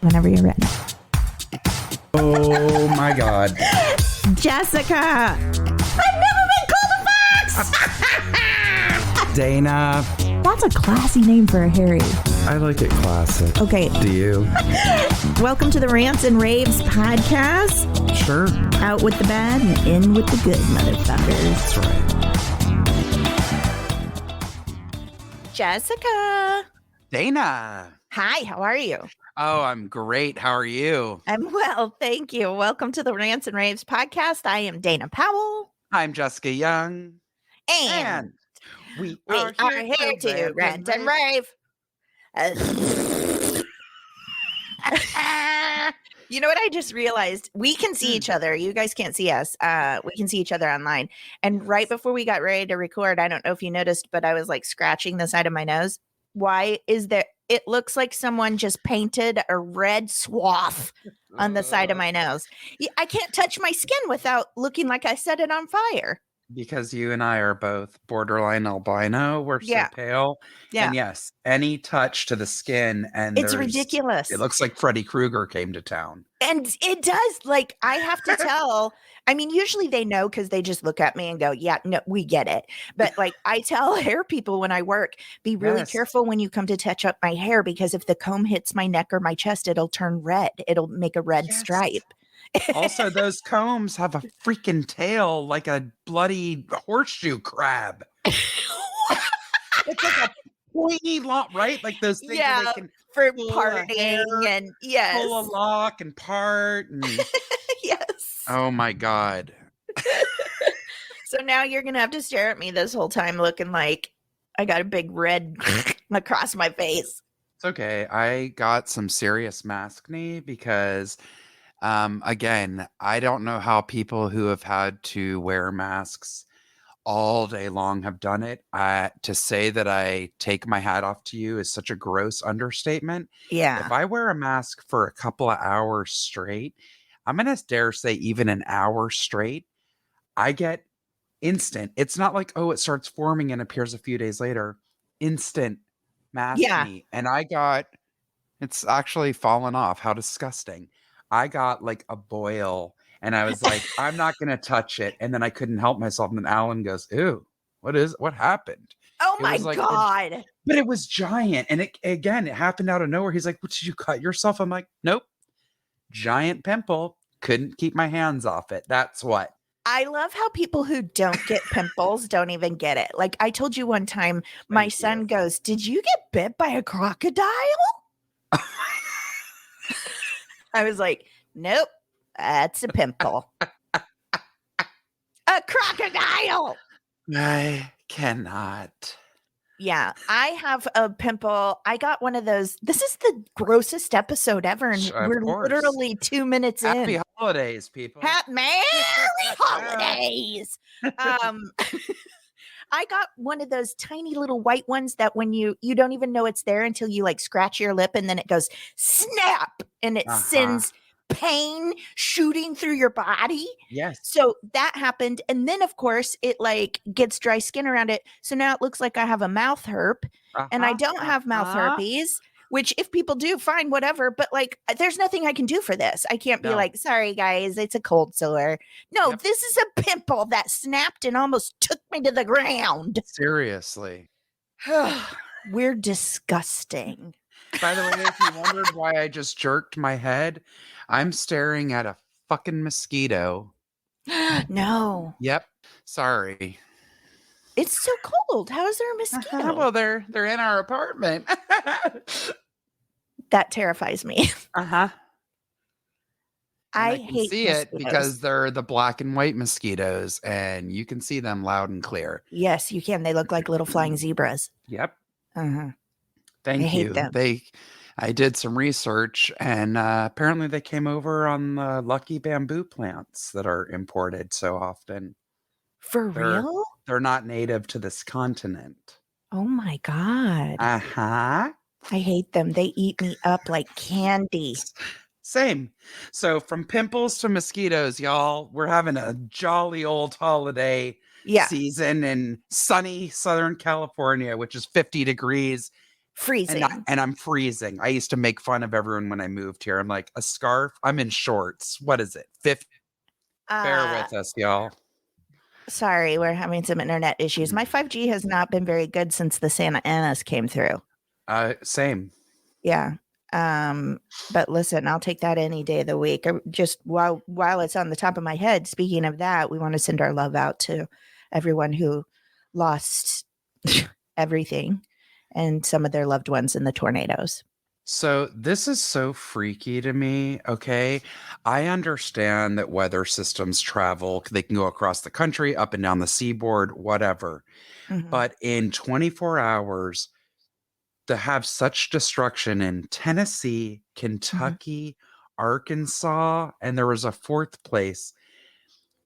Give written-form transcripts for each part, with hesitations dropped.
Whenever you're ready. Oh my God. Jessica! I've never been called a fox! Dana. That's a classy name for a Harry. I like it classic. Okay. Do you? Welcome to the Rants and Raves podcast. Sure. Out with the bad and in with the good, motherfuckers. That's right. Jessica. Dana. Hi, how are you? Oh, I'm great. How are you? I'm well, thank you. Welcome to the Rants and Raves podcast. I am Dana Powell. I'm Jessica Young. And we are here to rant and rave. You know what I just realized? We can see each other. You guys can't see us. We can see each other online. And right before we got ready to record, I don't know if you noticed, but I was like scratching the side of my nose. Why is there? It looks like someone just painted a red swath on the side of my nose. I can't touch my skin without looking like I set it on fire. Because you and I are both borderline albino. We're so pale. Yeah. And yes, any touch to the skin and it's ridiculous. It looks like Freddy Krueger came to town. And it does. Like, I have to tell. I mean, usually they know because they just look at me and go, yeah, no, we get it. But like I tell hair people when I work, be really careful when you come to touch up my hair, because if the comb hits my neck or my chest, it'll turn red. It'll make a red stripe. Also, those combs have a freaking tail like a bloody horseshoe crab. It's like a pointy lock, right? Like those things that they can for parting and pull a lock and part. And... yes. Oh my God. So now you're gonna have to stare at me this whole time, looking like I got a big red across my face. It's okay. I got some serious maskne because. Again, I don't know how people who have had to wear masks all day long have done it. To say that I take my hat off to you is such a gross understatement. Yeah. If I wear a mask for a couple of hours straight, I'm going to dare say even an hour straight, I get instant. It's not like, oh, it starts forming and appears a few days later. Instant maskne. Yeah. And it's actually fallen off. How disgusting. I got like a boil and I was like, I'm not going to touch it. And then I couldn't help myself. And then Alan goes, ew, what happened? Oh my God. But it was giant. And it happened out of nowhere. He's like, what, did you cut yourself? I'm like, nope. Giant pimple. Couldn't keep my hands off it. That's what. I love how people who don't get pimples don't even get it. Like I told you one time, my son goes, did you get bit by a crocodile? I was like, nope, that's a pimple. A crocodile. I cannot. Yeah, I have a pimple. I got one of those. This is the grossest episode ever. And we're literally 2 minutes in. Happy holidays, people. Merry holidays. I got one of those tiny little white ones that when you don't even know it's there until you like scratch your lip and then it goes snap and it sends pain shooting through your body. Yes. So that happened. And then of course it like gets dry skin around it. So now it looks like I have a mouth herp and I don't have mouth herpes. Which if people do, fine, whatever. But like, there's nothing I can do for this. I can't be like, sorry, guys, it's a cold sore. No, this is a pimple that snapped and almost took me to the ground. Seriously. We're disgusting. By the way, if you wondered why I just jerked my head, I'm staring at a fucking mosquito. No. Yep. Sorry. It's so cold. How is there a mosquito? Well, they're in our apartment. That terrifies me. I hate see mosquitoes. it because they're the black and white mosquitoes, and you can see them loud and clear. Yes, you can. They look like little flying zebras. Yep. Thank you. Hate them. I did some research, and apparently they came over on the lucky bamboo plants that are imported so often. For real? They're not native to this continent. Oh my God. I hate them. They eat me up like candy. Same. So from pimples to mosquitoes, y'all, we're having a jolly old holiday season in sunny Southern California, which is 50 degrees. Freezing. and I'm freezing. I used to make fun of everyone when I moved here. I'm like, a scarf? I'm in shorts. What is it? 50? Bear with us, y'all. Sorry, we're having some internet issues. My 5G has not been very good since the Santa Anas came through. Same. Yeah. But listen, I'll take that any day of the week. Just while it's on the top of my head, speaking of that, we want to send our love out to everyone who lost everything and some of their loved ones in the tornadoes. So this is so freaky to me, okay? I understand that weather systems travel, they can go across the country, up and down the seaboard, whatever. Mhm. But in 24 hours, to have such destruction in Tennessee, Kentucky, Arkansas, and there was a fourth place.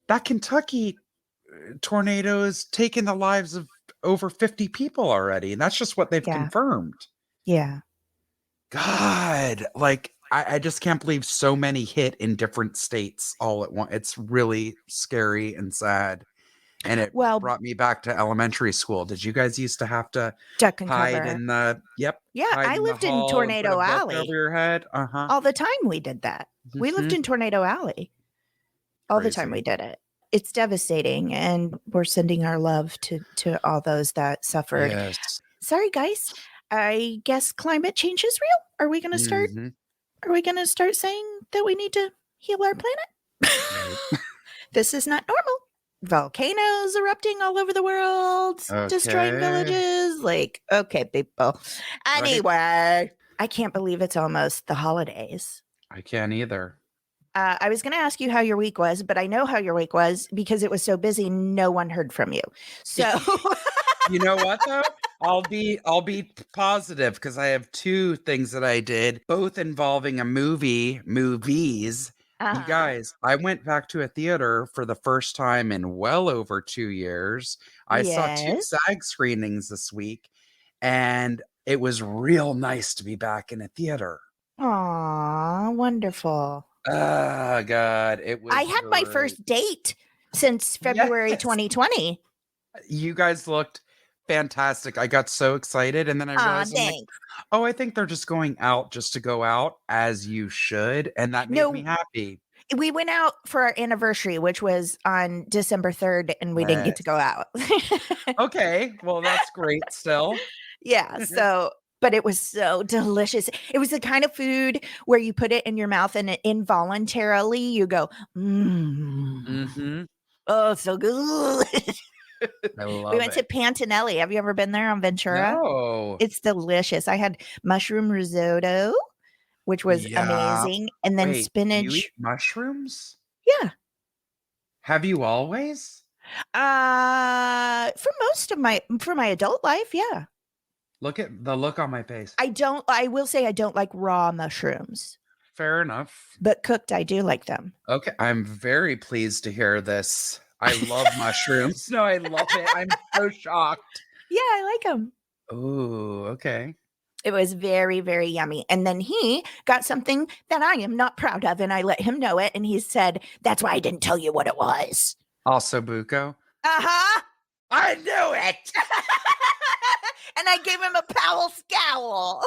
That Kentucky tornado has taken the lives of over 50 people already, and that's just what they've Yeah. confirmed. Yeah. God, like I just can't believe so many hit in different states all at once. It's really scary and sad. And it Well, brought me back to elementary school. Did you guys used to have to duck and hide cover. in the Yeah, hide I in the lived in hall and put a Tornado book Alley. over your head? Uh-huh. All the time we did that. We lived in Tornado Alley. All the time we did it. It's devastating, and we're sending our love to all those that suffered. Yes. Sorry, guys. I guess climate change is real. Are we going to start? Mhm. Are we going to start saying that we need to heal our planet? This is not normal. Volcanoes erupting all over the world, destroying Okay. villages. Like, okay, people. Anyway, I can't believe it's almost the holidays. I can't either. I was going to ask you how your week was, but I know how your week was because it was so busy. No one heard from you. So, You know what though? I'll be positive because I have two things that I did, both involving movies. You guys, I went back to a theater for the first time in well over 2 years. I saw 2 yes. SAG screenings this week, and it was real nice to be back in a theater. Aw, wonderful. Oh God, it was I had my great. first date since February Yes. 2020. You guys looked fantastic. I got so excited, and then I realized, I'm like, Thanks. oh, I think they're just going out just to go out, as you should, and that made me happy. We went out for our anniversary, which was on December 3rd, and we didn't get to go out. Okay, well, that's great still. Yeah, so but it was so delicious. It was the kind of food where you put it in your mouth and involuntarily you go, Mhm. oh, so good. I love We went to it. Pantinelli. Have you ever been there on Ventura? No. It's delicious. I had mushroom risotto, which was Yeah. amazing, and then Wait, you spinach. eat mushrooms? Yeah. Have you always? For my adult life, yeah. Look at the look on my face. I will say I don't like raw mushrooms, Fair enough. but cooked, I do like them. Okay, I'm very pleased to hear this. I love mushrooms. No, I love it. I'm so shocked. Yeah, I like them. Ooh, okay. It was very, very yummy. And then he got something that I am not proud of, and I let him know it. And he said, "That's why I didn't tell you what it was." Also buco? Uh-huh. I knew it! And I gave him a Powell scowl.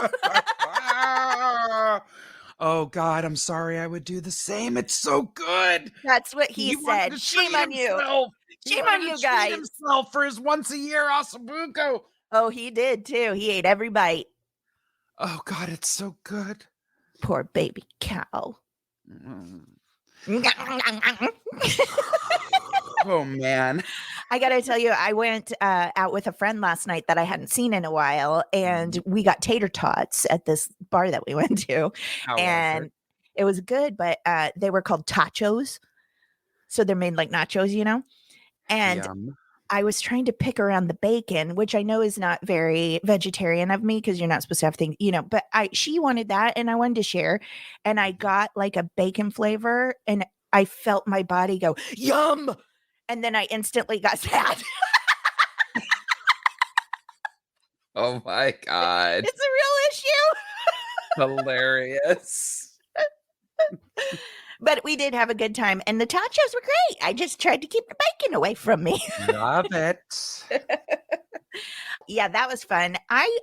Oh, God, I'm sorry. I would do the same. It's so good. That's what he wanted said. to Shame treat on you. himself. He Shame wanted on to you treat guys. himself for his once a year ossobuco. Oh, he did too. He ate every bite. Oh, God, it's so good. Poor baby cow. Oh, man. I gotta tell you, I went out with a friend last night that I hadn't seen in a while, and we got tater tots at this bar that we went to. How was it? It was good, but they were called tachos. So they're made like nachos, you know? And Yum. I was trying to pick around the bacon, which I know is not very vegetarian of me because you're not supposed to have things, you know, but she wanted that and I wanted to share. And I got like a bacon flavor and I felt my body go, yum. And then I instantly got sad. Oh, my God. It's a real issue. Hilarious. But we did have a good time, and the tachos were great. I just tried to keep the bacon away from me. Love it. yeah, that was fun.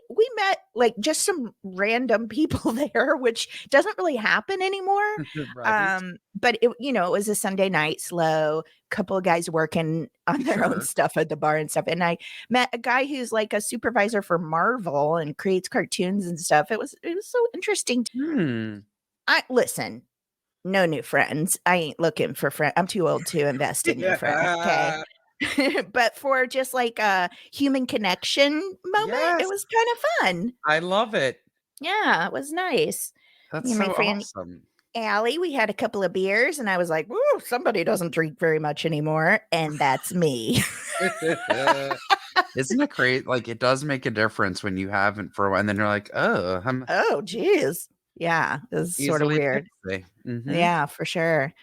We met like just some random people there, which doesn't really happen anymore. Right. But it was a Sunday night, slow, couple of guys working on their own Sure. stuff at the bar and stuff. And I met a guy who's like a supervisor for Marvel and creates cartoons and stuff. It was so interesting. Hmm. I listen, no new friends. I ain't looking for friends. I'm too old to invest in new friends. Okay. Yeah. But for just like a human connection moment, it Yes. was kind of fun. I love it. Yeah, it was nice. That's Me and my so friend awesome. Allie, we had a couple of beers, and I was like, "Ooh, somebody doesn't drink very much anymore," and that's me. Isn't it great? Like it does make a difference when you haven't for a while, and then you're like, oh, I'm Oh, geez. Yeah, it was sort of easily weird. tipsy. Mm-hmm. Yeah, for sure.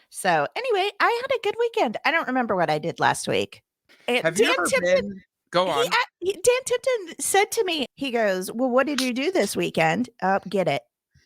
So anyway, I had a good weekend. I don't remember what I did last week. And Have you ever been? Go on. Dan Tipton said to me, he goes, "Well, what did you do this weekend?" Get it.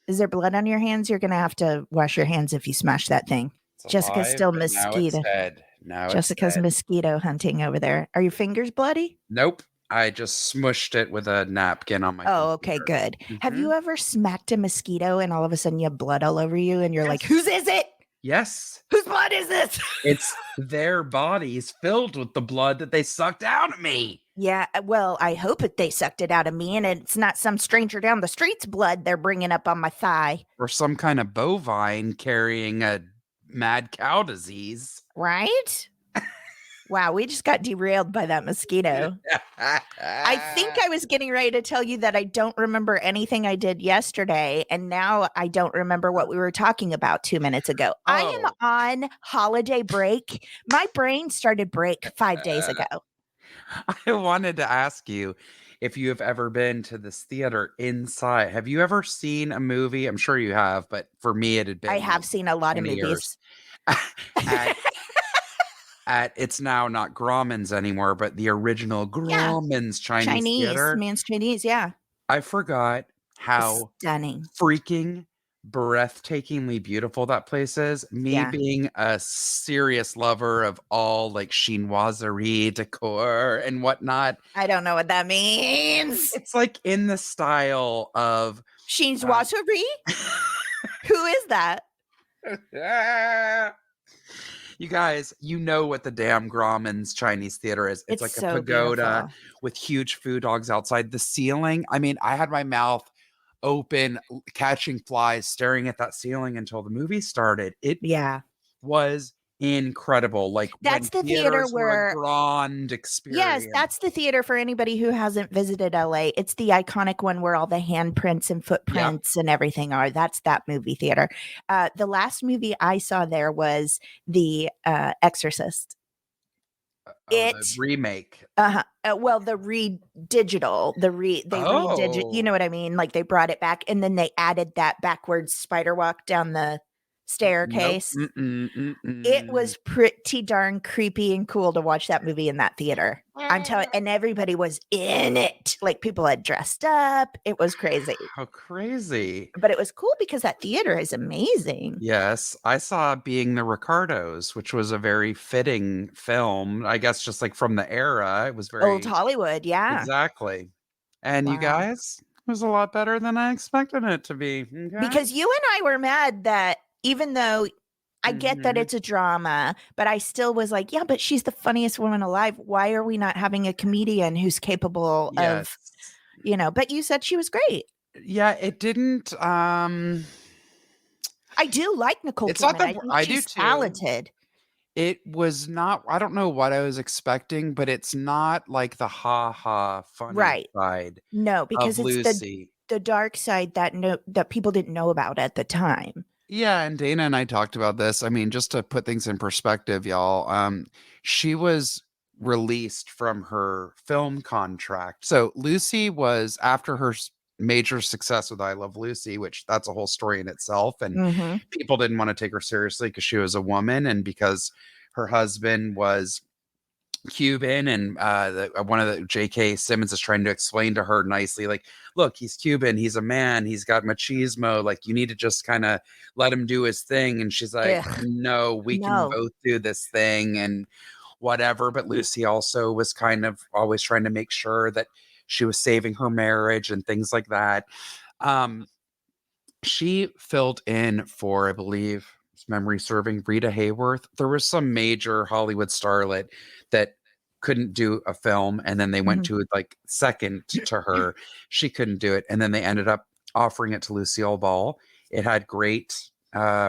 Is there blood on your hands? You're gonna have to wash your hands if you smash that thing. It's Jessica's alive, still but now it's mosquito. dead. Now it's Jessica's dead. mosquito hunting over there. Are your fingers bloody? Nope. I just smushed it with a napkin on my Oh, okay, computer. good. Have Mm-hmm. you ever smacked a mosquito and all of a sudden you have blood all over you and you're like, Yes. whose is it? Yes. Whose blood is this? It's their bodies filled with the blood that they sucked out of me. Yeah, well, I hope they sucked it out of me and it's not some stranger down the street's blood they're bringing up on my thigh. Or some kind of bovine carrying a mad cow disease. Right? Wow, we just got derailed by that mosquito. I think I was getting ready to tell you that I don't remember anything I did yesterday, and now I don't remember what we were talking about 2 minutes ago. I am on holiday break. My brain started break 5 days ago. I wanted to ask you if you have ever been to this theater inside. Have you ever seen a movie? I'm sure you have, but for me, it had been I have like seen a lot of 20 movies. years. at, at it's now not Grauman's anymore, but the original Yeah, Grauman's Chinese Chinese, theater. man's Chinese, yeah. I forgot how Stunning. freaking breathtakingly beautiful that place is. Me Yeah. being a serious lover of all like chinoiserie decor and whatnot. I don't know what that means. It's like in the style of Chinoiserie? Who is that? you guys, you know what the damn Grauman's Chinese theater is. It's like so a pagoda beautiful. with huge food dogs outside the ceiling. I mean, I had my mouth open, catching flies, staring at that ceiling until the movie started. It Yeah. was incredible. Like That's when the theater theaters were a where grand Yes, experience. that's the theater for anybody who hasn't visited LA. It's the iconic one where all the handprints and footprints and everything are. That's that movie theater. The last movie I saw there was The Exorcist. The remake. Well, the digital, they redid, you know what I mean? Like they brought it back and then they added that backwards spider walk down the staircase. Nope. It was pretty darn creepy and cool to watch that movie in that theater. I'm telling, and everybody was in it. Like people had dressed up. It was crazy. How crazy. But it was cool because that theater is amazing. Yes, I saw Being the Ricardos, which was a very fitting film. I guess just like from the era, it was very Old Hollywood, yeah. exactly. And you Wow. guys, it was a lot better than I expected it to be. Okay? Because you and I were mad that even though I get that Mhm. it's a drama, but I still was like, yeah, but she's the funniest woman alive. Why are we not having a comedian who's capable of, but you said she was great. Yeah, it didn't I do like Nicole It's Kidman. not the I think I do she's too. talented. It was not I don't know what I was expecting, but it's not like the ha funny side No, because of it's Lucy. the dark side that people didn't know about at the time. Yeah, and Dana and I talked about this. I mean, just to put things in perspective, y'all, she was released from her film contract. So Lucy was after her major success with I Love Lucy, which that's a whole story in itself. And people didn't want to take her seriously because she was a woman and because her husband was Cuban, and one of the J.K. Simmons is trying to explain to her nicely, like, look, he's Cuban, he's a man, he's got machismo, like you need to just kind of let him do his thing. And she's like, no, we can both do this thing and whatever. But Lucy also was kind of always trying to make sure that she was saving her marriage and things like that. Um, she filled in for, I believe, if memory serving, Rita Hayworth. There was some major Hollywood starlet that couldn't do a film, and then they went Mhm. to like second to her. She couldn't do it, and then they ended up offering it to Lucille Ball. It had great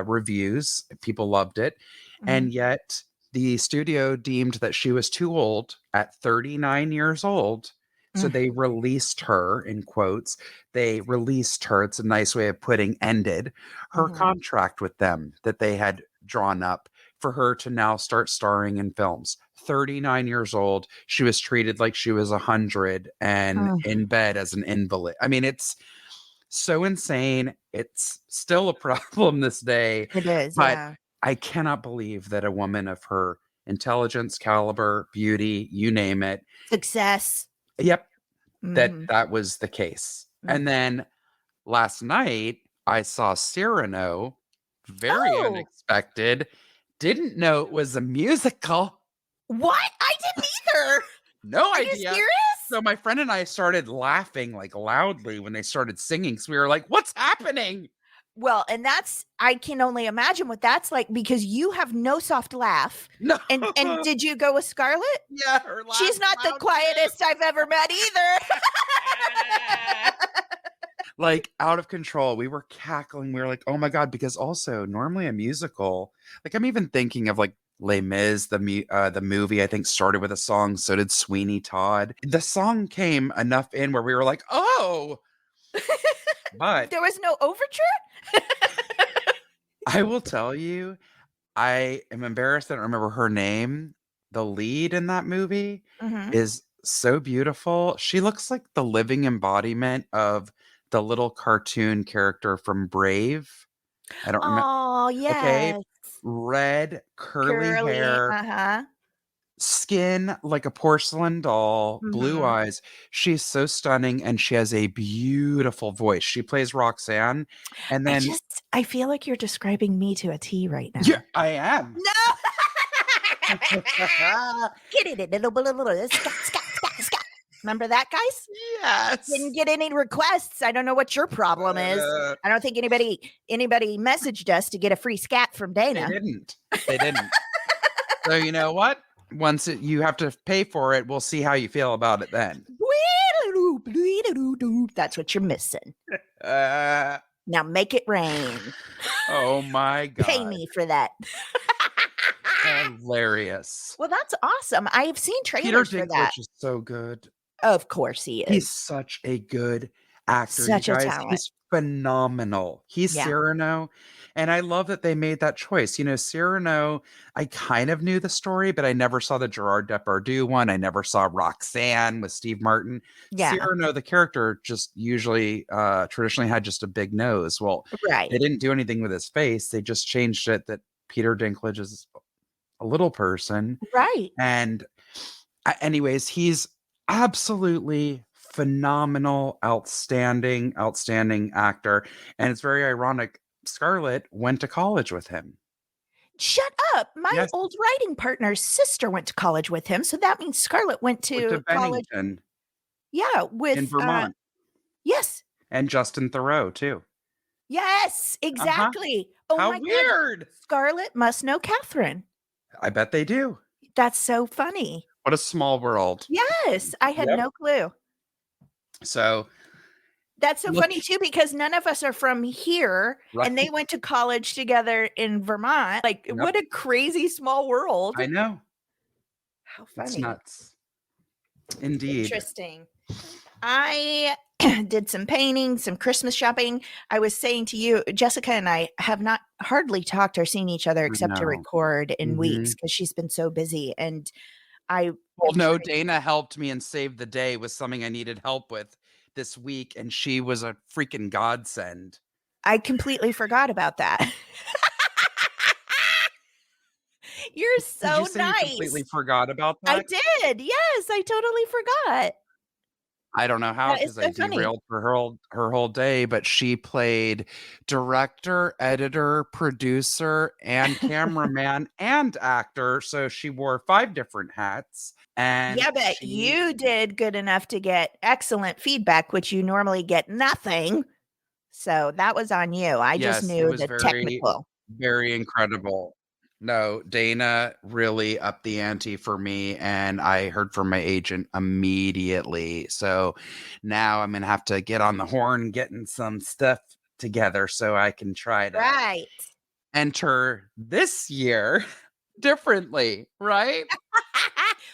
reviews. People loved it, Mhm. and yet the studio deemed that she was too old at 39 years old. So Mm. they released her, in quotes, they released her, it's a nice way of putting ended, her Mhm. contract with them that they had drawn up for her to now start starring in films. 39 years old, she was treated like she was 100 and Mm. in bed as an invalid. I mean, it's so insane. It's still a problem this day, It is, but yeah. I cannot believe that a woman of her intelligence, caliber, beauty, you name it. Success. Yep, that Mhm. that was the case. Mm. And then last night, I saw Cyrano, very Oh, unexpected. Didn't know it was a musical. what? I didn't either. No Are you idea. serious? So my friend and I started laughing like loudly when they started singing. So we were like, "What's happening?" Well, and that's I can only imagine what that's like because you have no soft laugh. No. And did you go with Scarlett? Yeah, her She's laugh not the loud quietest I've ever met either. too. Like out of control. We were cackling. We were like, "Oh my god!" Because also normally a musical, like I'm even thinking of like Les Mis, the movie. I think started with a song. So did Sweeney Todd. The song came enough in where we were like, "Oh!" But There was no overture? I will tell you, I am embarrassed I don't remember her name. The lead in that movie Mhm. is so beautiful. She looks like the living embodiment of the little cartoon character from Brave. I don't remember. Oh, Okay. yes. Red, curly Curly, hair, uh-huh. skin like a porcelain doll, blue Mhm. eyes. She's so stunning and she has a beautiful voice. She plays Roxanne. And then, I feel like you're describing me to a T right yeah, now. I am. No. Get it, little scat, scat, scat, scat. Remember that, guys? Didn't Yes. get any requests. I don't know what your problem is. Uh, I don't think anybody messaged us to get a free scat from they Dana. didn't. They didn't. So you know what? You have to pay for it, we'll see how you feel about it then. That's what you're missing. Uh, Now make it rain. oh my Pay god. me for that. Hilarious. Well, that's awesome. I have seen Peter trailers for that. Dinklage is so good. Of course he He's is. such a good actor, you Such a guys. talent. He's phenomenal. He's Yeah. Cyrano, and I love that they made that choice. You know, Cyrano, I kind of knew the story, but I never saw the Gerard Depardieu one. I never saw Roxanne with Steve Martin. Yeah. Cyrano, the character, just usually traditionally had just a big nose. Well, they Right. didn't do anything with his face. They just changed it that Peter Dinklage is a little person. Right. And anyways, he's absolutely phenomenal, outstanding actor. And it's very ironic. Scarlett went to college with him. Shut up. My Yes, old writing partner's sister went to college with him, so that means Scarlett went went to to college. Bennington Yeah, in with Vermont, yes. and Justin Theroux too. Yes, Uh-huh. exactly. Oh How my god. weird. Scarlett must know Catherine. I bet they do. That's so funny. What a small world. Yes, I had Yep. no clue. So That's so look, funny too because none of us are from here and they right. went to college together in Vermont. Like Yep. what a crazy small world. I know. How It's funny. nuts. Indeed. Interesting. I did some painting, some Christmas shopping. I was saying to you, Jessica and I have not hardly talked or seen each other I except to know. record in weeks Mhm. because she's been so busy. And I Well, am no, trying. Dana helped me and saved the day with something I needed help with this week, and she was a freaking godsend. I completely forgot about that. You're Did you so say you completely nice. forgot about I that? did. Yes, I totally forgot. I don't know how That is because I so funny. derailed for her whole day, but she played director, editor, producer, and cameraman and actor. So she wore 5 different hats, and Yeah, but she you did good enough to get excellent feedback, which you normally get nothing. So that was on you. I just yes, it knew was the very, technical. very incredible. No, Dana really upped the ante for me, and I heard from my agent immediately. So now I'm gonna have to get on the horn, getting some stuff together so I can try to Right. enter this year differently, right?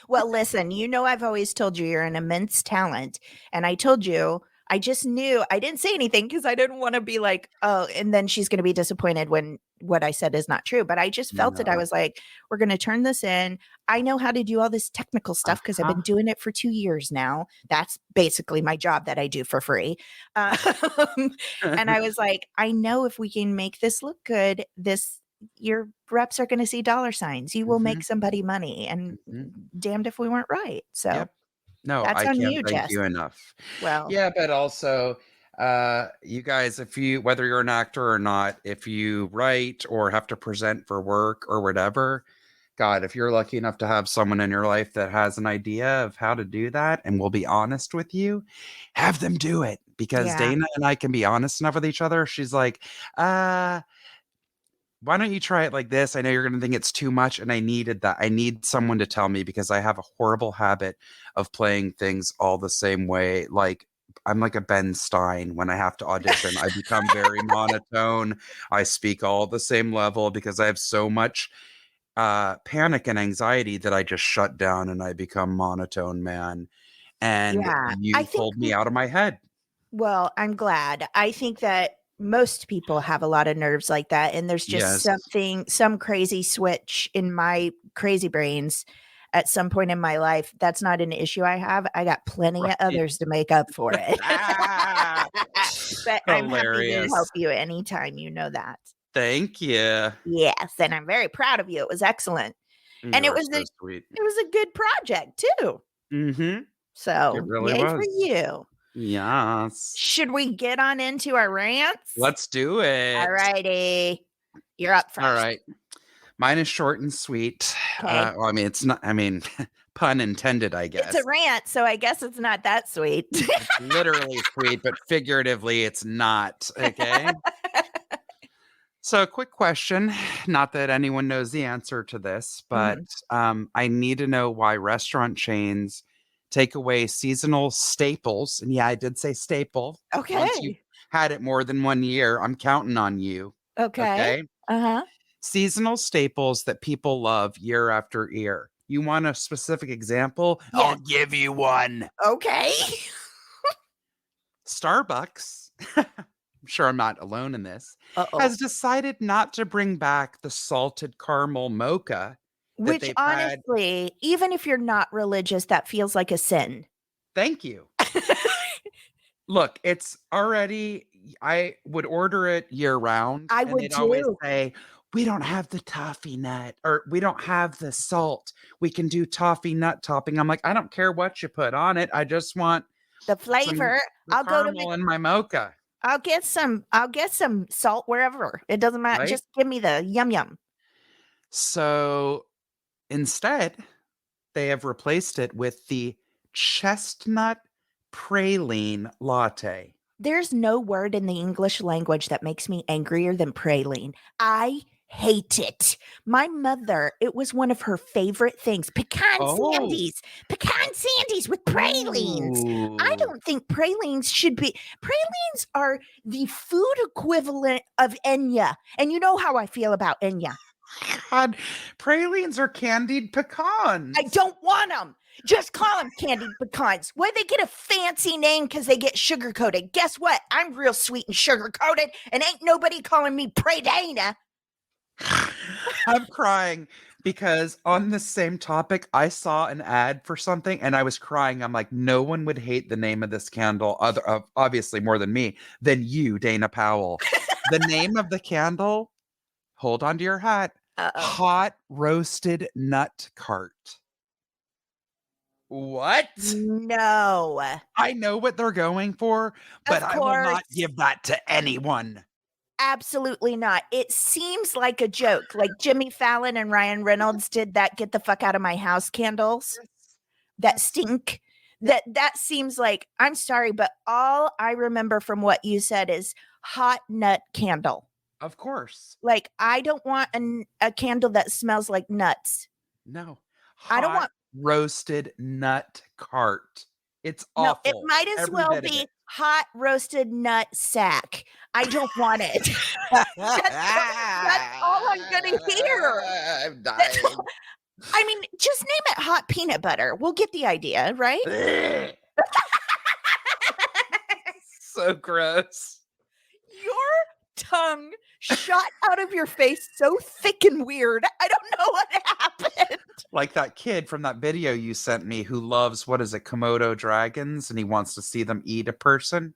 Well, listen, I've always told you you're an immense talent. And I told you, I just knew I didn't say anything because I didn't want to be like, oh, and then she's going to be disappointed when what I said is not true. But I just felt it. I No. was like, we're going to turn this in. I know how to do all this technical stuff because I've Uh-huh. been doing it for 2 years now. That's basically my job that I do for free. Um, and I was like, I know if we can make this look good, your reps are going to see dollar signs. You will make Mhm, somebody money, and mhm. damned if we weren't right. So Yep. No, that's I on can't you, thank Jess. you enough. Well, Yeah, but also, you guys, if you whether you're an actor or not, if you write or have to present for work or whatever, God, if you're lucky enough to have someone in your life that has an idea of how to do that and will be honest with you, have them do it. Because yeah, Dana and I can be honest enough with each other. She's like, uh, why don't you try it like this? I know you're going to think it's too much. And I needed that. I need someone to tell me because I have a horrible habit of playing things all the same way. Like, I'm like a Ben Stein when I have to audition. I become very monotone. I speak all the same level because I have so much panic and anxiety that I just shut down and I become monotone, man. And yeah. I you think pulled me out of my head. well, I'm glad. I think that most people have a lot of nerves like that, and there's just Yes. some crazy switch in my crazy brains at some point in my life. That's not an issue I have. I got plenty of Right. others to make up for it. Ah, But I'm happy to help hilarious. you anytime, you know that. Thank you. Yes, and I'm very proud of you. It was excellent. And You're so sweet. it was a good project too. Mhm. It So, really yay for was. you. Yes. Should we get on into our rants? Let's do All it. righty. You're up All first. right. Mine is short and sweet. Okay. Well, I mean, it's not, I mean, pun intended, I It's a guess. rant, so I guess it's not that sweet. It's literally sweet, but figuratively, it's not. Okay. So, quick question. Not that anyone knows the answer to this, but Mhm. I need to know why restaurant chains take away seasonal staples. And yeah, I did say staple. Once you've Okay. had it more than 1 year, I'm counting on you. Okay. Okay. Uh-huh. Seasonal staples that people love year after year. You want a specific example? I'll Yes. give you one. Okay. Starbucks, I'm sure I'm not alone in this, Uh-oh. has decided not to bring back the salted caramel mocha that Which they've had. honestly, even if you're not religious, that feels like a sin. Thank you. Look, it's already, I would order it year round, I and would they'd always too. say, we don't have the toffee nut, or we don't have the salt. We can do toffee nut topping. I'm like, I don't care what you put on it. I just want The some flavor, the I'll go to caramel in my mocha, I'll get some salt wherever. It doesn't matter. right? Just give me the yum yum. So instead, they have replaced it with the chestnut praline latte. There's no word in the English language that makes me angrier than praline. I hate it. My mother, it was one of her favorite things. Oh, Pecan sandies with pralines. I ooh. don't think pralines are the food equivalent of Enya. And you know how I feel about Enya. God, pralines are candied I pecans. don't want them. Just call them candied pecans. Why they get a fancy name because they get sugar coated? Guess what? I'm real sweet and sugar coated, and ain't nobody calling me Pradana. I'm crying because on the same topic, I saw an ad for something and I was crying. I'm like, no one would hate the name of this candle, obviously more than me, than you, Dana Powell. The name of the candle, hold on to your hat, Uh oh. Hot Roasted Nut Cart. What? No. I know what they're going for, but Of I will course. not give that to anyone. Absolutely not. It seems like a joke. Like Jimmy Fallon and Ryan Reynolds did that "Get the fuck out of my house" candles that Yes. stink. Yeah. That seems like, I'm sorry, but all I remember from what you said is hot nut candle. Of course. Like, I don't want a candle that smells like nuts. No. I don't Hot want, roasted nut cart. It's no, it awful. might as Every well bit of be it. hot roasted nut sack. I don't want it. That's all I'm gonna hear. I'm dying. I mean, just name it hot peanut butter. We'll get the idea, right? So gross. Your tongue shot out of your face so thick and weird. I don't know what happened. Like that kid from that video you sent me who loves, what is it, Komodo dragons, and he wants to see them eat a person.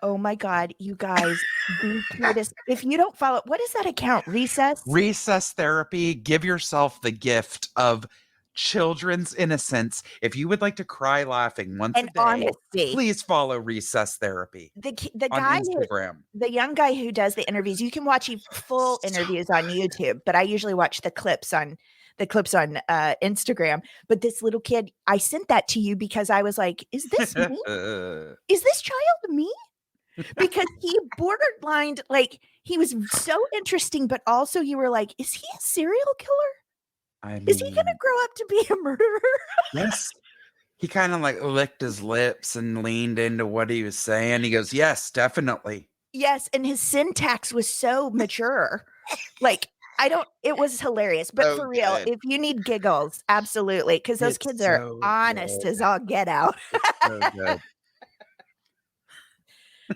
Oh my God, you guys, the cutest. If you don't follow, what is that account? Recess? Recess therapy. Give yourself the gift of children's innocence. If you would like to cry laughing once a And day, honesty. please follow Recess Therapy The on guy Instagram. the young guy who does the interviews, you can watch full interviews on YouTube, but I usually watch the clips on Instagram. But this little kid, I sent that to you because I was like, is this me? Is this child me? Because he borderlined, like, he was so interesting, but also you were like, is he a serial killer? Is he gonna grow up to be a murderer? Yes. He kind of like licked his lips and leaned into what he was saying. He goes, yes, definitely. Yes, and his syntax was so mature. Like, it was hilarious. But So for real, good. if you need giggles, absolutely, because those It's kids are so honest good. as all get out. So good.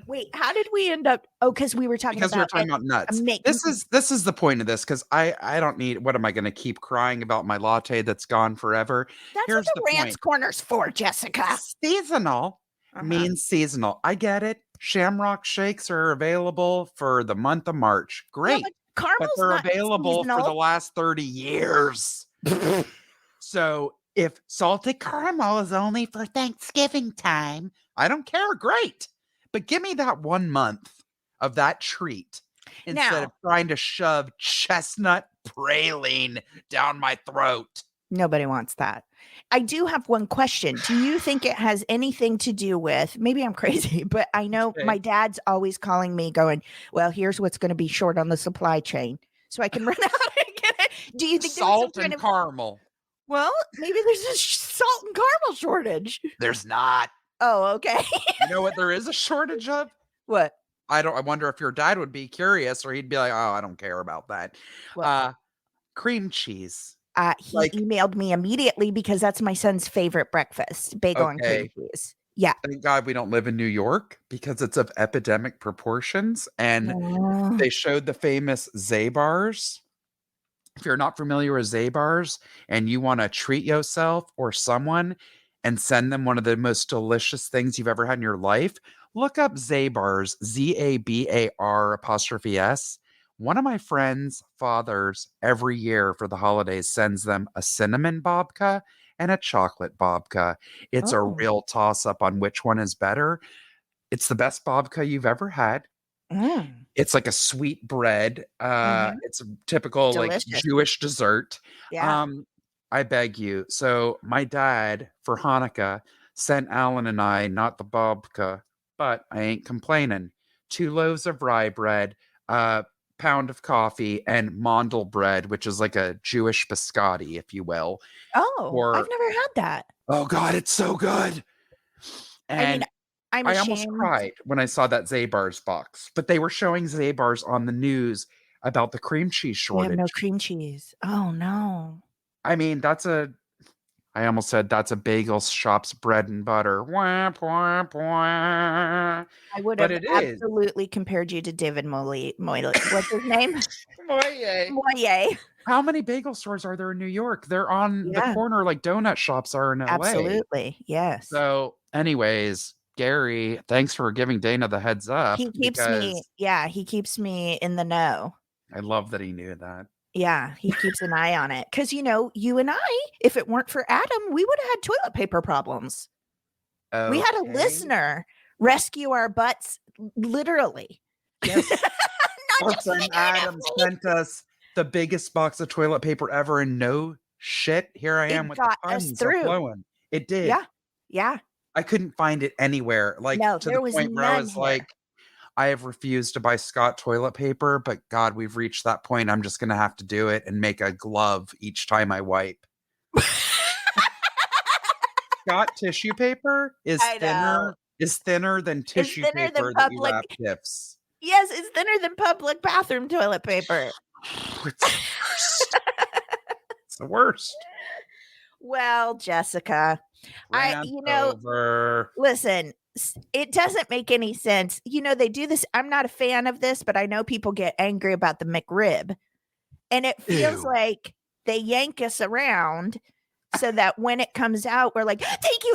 Wait, how did we end up? Oh, because we were talking Because we were about talking about nuts. make This is the point of this, because I don't need, what am I going to keep crying about my latte that's gone forever? that's what Here's the the rants point. corner's for, Jessica. Seasonal means seasonal. I get it. Shamrock shakes are available for the month of March. Yeah, Great. but But caramel's they're not available for the seasonal. last 30 years. So if salted caramel is only for Thanksgiving time, I don't care. Great. But give me that 1 month of that treat instead of Now, trying to shove chestnut praline down my throat. nobody wants that. I do have one question. Do you think it has anything to do with, maybe I'm crazy, but I know Okay. my dad's always calling me going, well, here's what's going to be short on the supply chain. So I can run out and get it. Do you think there's some Salt kind and of, caramel. well, maybe there's a salt and caramel shortage. There's not. Oh, okay. You know what there is a shortage of? What? I wonder if your dad would be curious, or he'd be like, oh, I don't care about that. What? Cream cheese. He Like, emailed me immediately because that's my son's favorite breakfast, bagel and cream okay, cheese. Yeah. thank God we don't live in New York because it's of epidemic proportions. And Oh. they showed the famous Zaybars. If you're not familiar with Zaybars and you want to treat yourself or someone and send them one of the most delicious things you've ever had in your life, look up Zaybars, Zabar apostrophe S. One of my friends' fathers every year for the holidays sends them a cinnamon babka and a chocolate babka. It's a Oh. real toss up on which one is better. It's the best babka you've ever had. Mm. It's like a sweet bread. Mhm. It's a typical like Delicious. Jewish dessert. Yeah. I beg you. So my dad for Hanukkah sent Alan and I not the babka, but I ain't complaining. 2 loaves of rye bread, a pound of coffee, and mandel bread, which is like a Jewish biscotti, if you will. Oh, I've Or never had that. oh god, it's so good. I mean, And I'm I almost ashamed. cried when I saw that Zabar's box, but they were showing Zabar's on the news about the cream cheese We have no shortage. cream cheese. Oh, no. I mean, I almost said that's a bagel shop's bread and butter. Wah, wah, wah. I would But have it is. absolutely compared you to David Molly. What's his name? Moye. Moye. How many bagel stores are there in New York? They're on the Yeah, corner like donut shops are in LA. absolutely. Yes. So, anyways, Gary, thanks for giving Dana the heads up He keeps me, because yeah, he keeps me in the know. I love that he knew that. Yeah, he keeps an eye on it. Because, you and I, if it weren't for Adam, we would have had toilet paper problems. We had a Okay. listener rescue our butts, literally. Yes. Not Our just friend Adam figuratively. sent us the biggest box of toilet paper ever, and no shit, here I am It with the got us puns through. a-flowing. It did. Yeah. Yeah. I couldn't find it anywhere, like, No, to the there was point where I none was like, here. I have refused to buy Scott toilet paper, but God, we've reached that point. I'm just gonna have to do it and make a glove each time I wipe. Scott tissue paper I know. is thinner than It's tissue thinner than paper that you public. wrap gifts. Yes, it's thinner than public bathroom toilet paper. It's the worst. It's the worst. Well, Jessica, Rant over. listen, it doesn't make any sense. They do this. I'm not a fan of this, but I know people get angry about the McRib. And it feels Ew. like they yank us around so that when it comes out, we're like, thank you.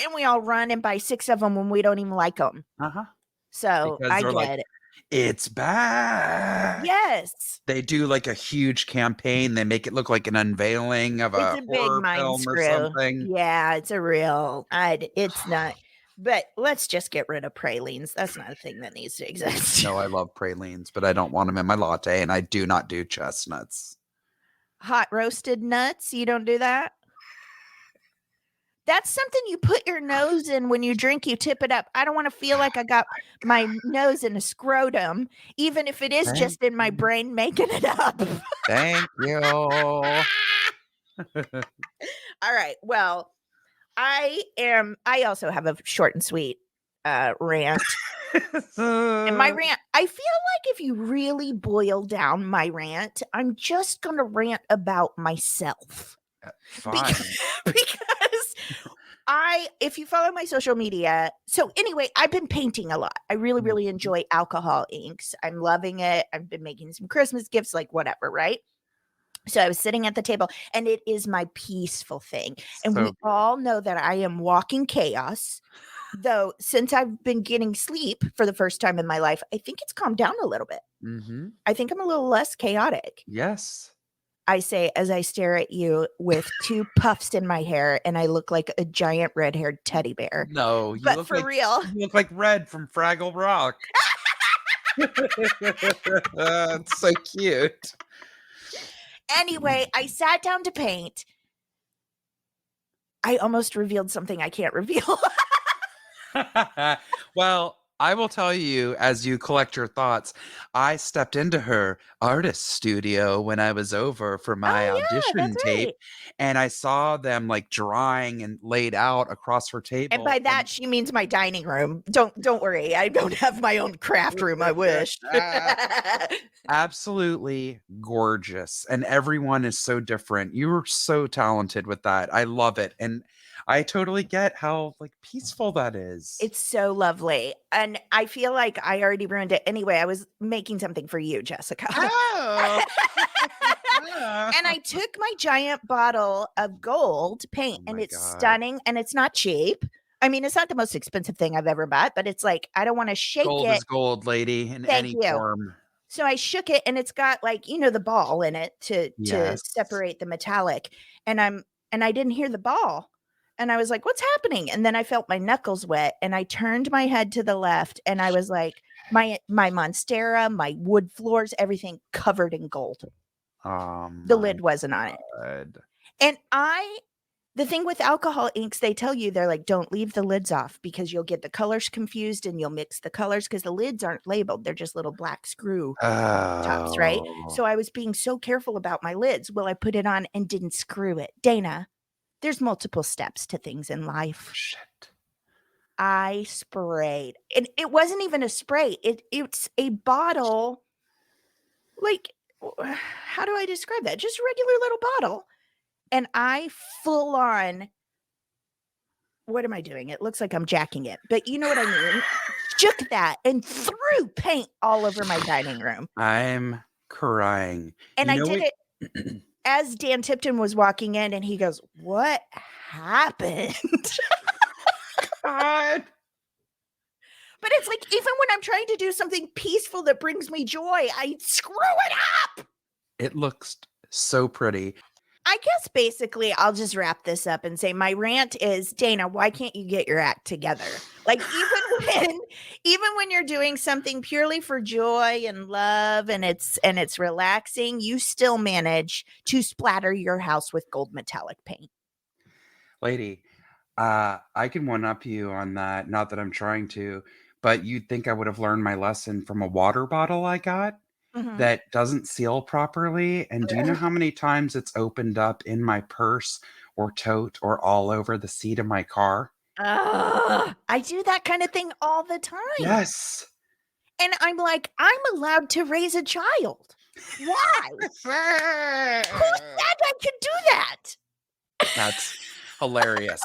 And we all run and buy 6 of them when we don't even like them. Uh-huh. So Because I they're like, get it. it's back. Yes. They do like a huge campaign. They make it look like an unveiling of It's a a big horror mind film or screw. something. Yeah, it's a real, it's not. But let's just get rid of pralines. That's not a thing that needs to exist. No, I love pralines, but I don't want them in my latte, and I do not do chestnuts. Hot roasted nuts, you don't do that? That's something you put your nose in when you drink, you tip it up. I don't want to feel like I got my nose in a scrotum, even if it is Thank just in my you. brain making it up. Thank you. All right. Well, I also have a short and sweet rant. And my rant, I feel like if you really boil down my rant, I'm just going to rant about myself. Fine. Because if you follow my social media, so anyway, I've been painting a lot. I really, really enjoy alcohol inks. I'm loving it. I've been making some Christmas gifts, like whatever, right? So I was sitting at the table, and it is my peaceful thing. And we all know that I am walking chaos. Though since I've been getting sleep for the first time in my life, I think it's calmed down a little bit. Mm-hmm. I think I'm a little less chaotic. Yes. I say as I stare at you with 2 puffs in my hair, and I look like a giant red-haired teddy bear. No, you But look for like real. you look like Red from Fraggle Rock. It's so cute. Anyway, I sat down to paint. I almost revealed something I can't reveal. Well, I will tell you, as you collect your thoughts, I stepped into her artist studio when I was over for my audition that's tape, right. and I saw them like drawing and laid out across her And table. by that, she means my dining room. Don't worry. I don't have my own craft room. I wish. Absolutely gorgeous. And everyone is so different. You're so talented with that. I love it. And I totally get how like peaceful that is. It's so lovely. And I feel like I already ruined it. Anyway, I was making something for you, Jessica. Oh. And I took my giant bottle of gold paint, and it's stunning, and it's not cheap. I mean, it's not the most expensive thing I've ever bought, but it's like, I don't want to shake Gold it. is gold, lady, in Thank any you. form. So I shook it, and it's got like, the ball in it to Yes. separate the metallic. And I didn't hear the ball. And I was like, what's happening? And then I felt my knuckles wet, and I turned my head to the left, and I was like, my Monstera, my wood floors, everything covered in gold. The lid wasn't on it. And the thing with alcohol inks, they tell you, they're like, don't leave the lids off because you'll get the colors confused and you'll mix the colors because the lids aren't labeled. They're just little black screw tops, right? So I was being so careful about my lids. Well, I put it on and didn't screw it. Dana, there's multiple steps to things in life. Shit. I sprayed. And it wasn't even a spray. It's a bottle. Like, how do I describe that? Just a regular little bottle. And I full on, what am I doing? It looks like I'm jacking it, but you know what I mean? Shook that and threw paint all over my dining room. I'm crying. And I did it as Dan Tipton was walking in, and he goes, what happened? God. But it's like, even when I'm trying to do something peaceful that brings me joy, I screw it up. It looks so pretty. I guess basically I'll just wrap this up and say my rant is, Dana, why can't you get your act together? Like even when you're doing something purely for joy and love and it's relaxing, you still manage to splatter your house with gold metallic paint. Lady, I can one up you on that. Not that I'm trying to, but you'd think I would have learned my lesson from a water bottle I got Mhm. that doesn't seal properly. And do you know how many times it's opened up in my purse or tote or all over the seat of my car? Ugh, I do that kind of thing all the time. Yes. And I'm like, I'm allowed to raise a child. Why? Who said I could do that? That's hilarious.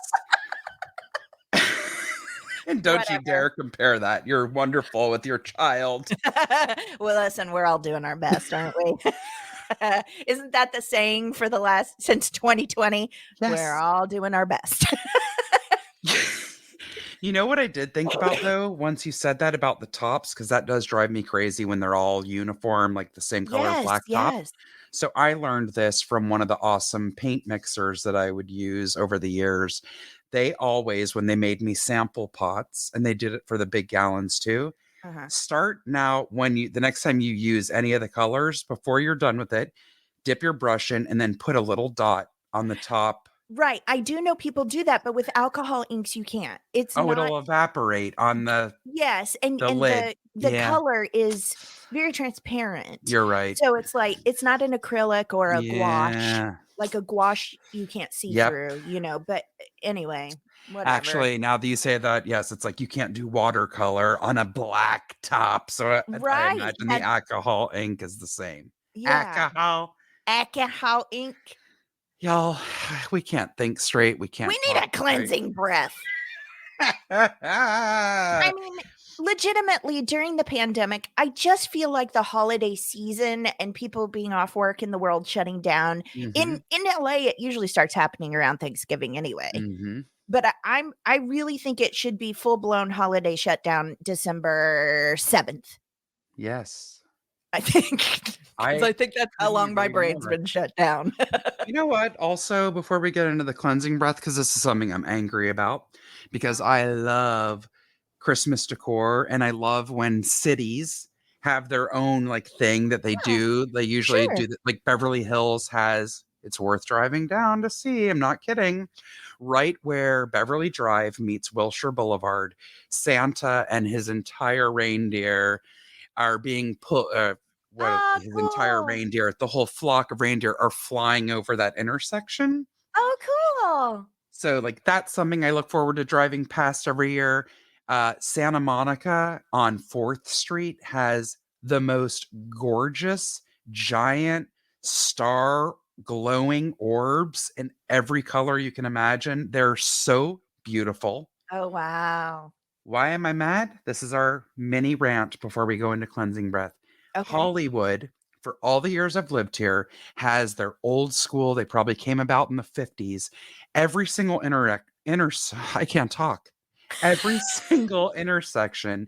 And don't you Whatever. dare compare that. You're wonderful with your child. Well, listen, we're all doing our best, aren't we? Isn't that the saying for the last since 2020? We're Yes. all doing our best. You know what I did think about though, once you said that about the tops, because that does drive me crazy when they're all uniform, like the same color Yes, black top. yes. So I learned this from one of the awesome paint mixers that I would use over the years. They always, when they made me sample pots, and they did it for the big gallons too, Uh-huh. start now when you the next time you use any of the colors, before you're done with it, dip your brush in and then put a little dot on the top. Right. I do know people do that, but with alcohol inks, you can't. It's Oh, not. it'll evaporate on Yes, and the and lid. the Yeah, color is very transparent. you're right. So it's like it's not an acrylic or a gouache. Yeah. Like a gouache you can't see Yep. through, but anyway, whatever. Actually, now that you say that, yes, it's like you can't do watercolor on a black top. So I Right. imagine the That alcohol ink is the same. yeah. Alcohol. Alcohol ink. Y'all, we can't think straight. We We can't need talk a straight. cleansing breath. I mean, legitimately during the pandemic, I just feel like the holiday season and people being off work and the world shutting down. Hmm. In LA, it usually starts happening around Thanksgiving anyway. Hmm. But I really think it should be full blown holiday shutdown December 7th. Yes. I think because I I think that's how couldn't long my agree brain's more. been shut down. You know what? Also, before we get into the cleansing breath, because this is something I'm angry about, because I love Christmas decor and I love when cities have their own like thing that they Yeah, do. They usually sure. do that, like Beverly Hills has. It's worth driving down to see. I'm not kidding. Right where Beverly Drive meets Wilshire Boulevard, Santa and his entire reindeer are being put what Oh, his entire cool. reindeer, the whole flock of reindeer are flying over that intersection. Oh, cool. So like that's something I look forward to driving past every year. Santa Monica on 4th Street has the most gorgeous giant star glowing orbs in every color you can imagine. They're so beautiful. Oh, wow. Why am I mad? This is our mini rant before we go into cleansing breath. Okay. Hollywood, for all the years I've lived here, has their old school. They probably came about in the 50s. Every single I can't talk. Every single intersection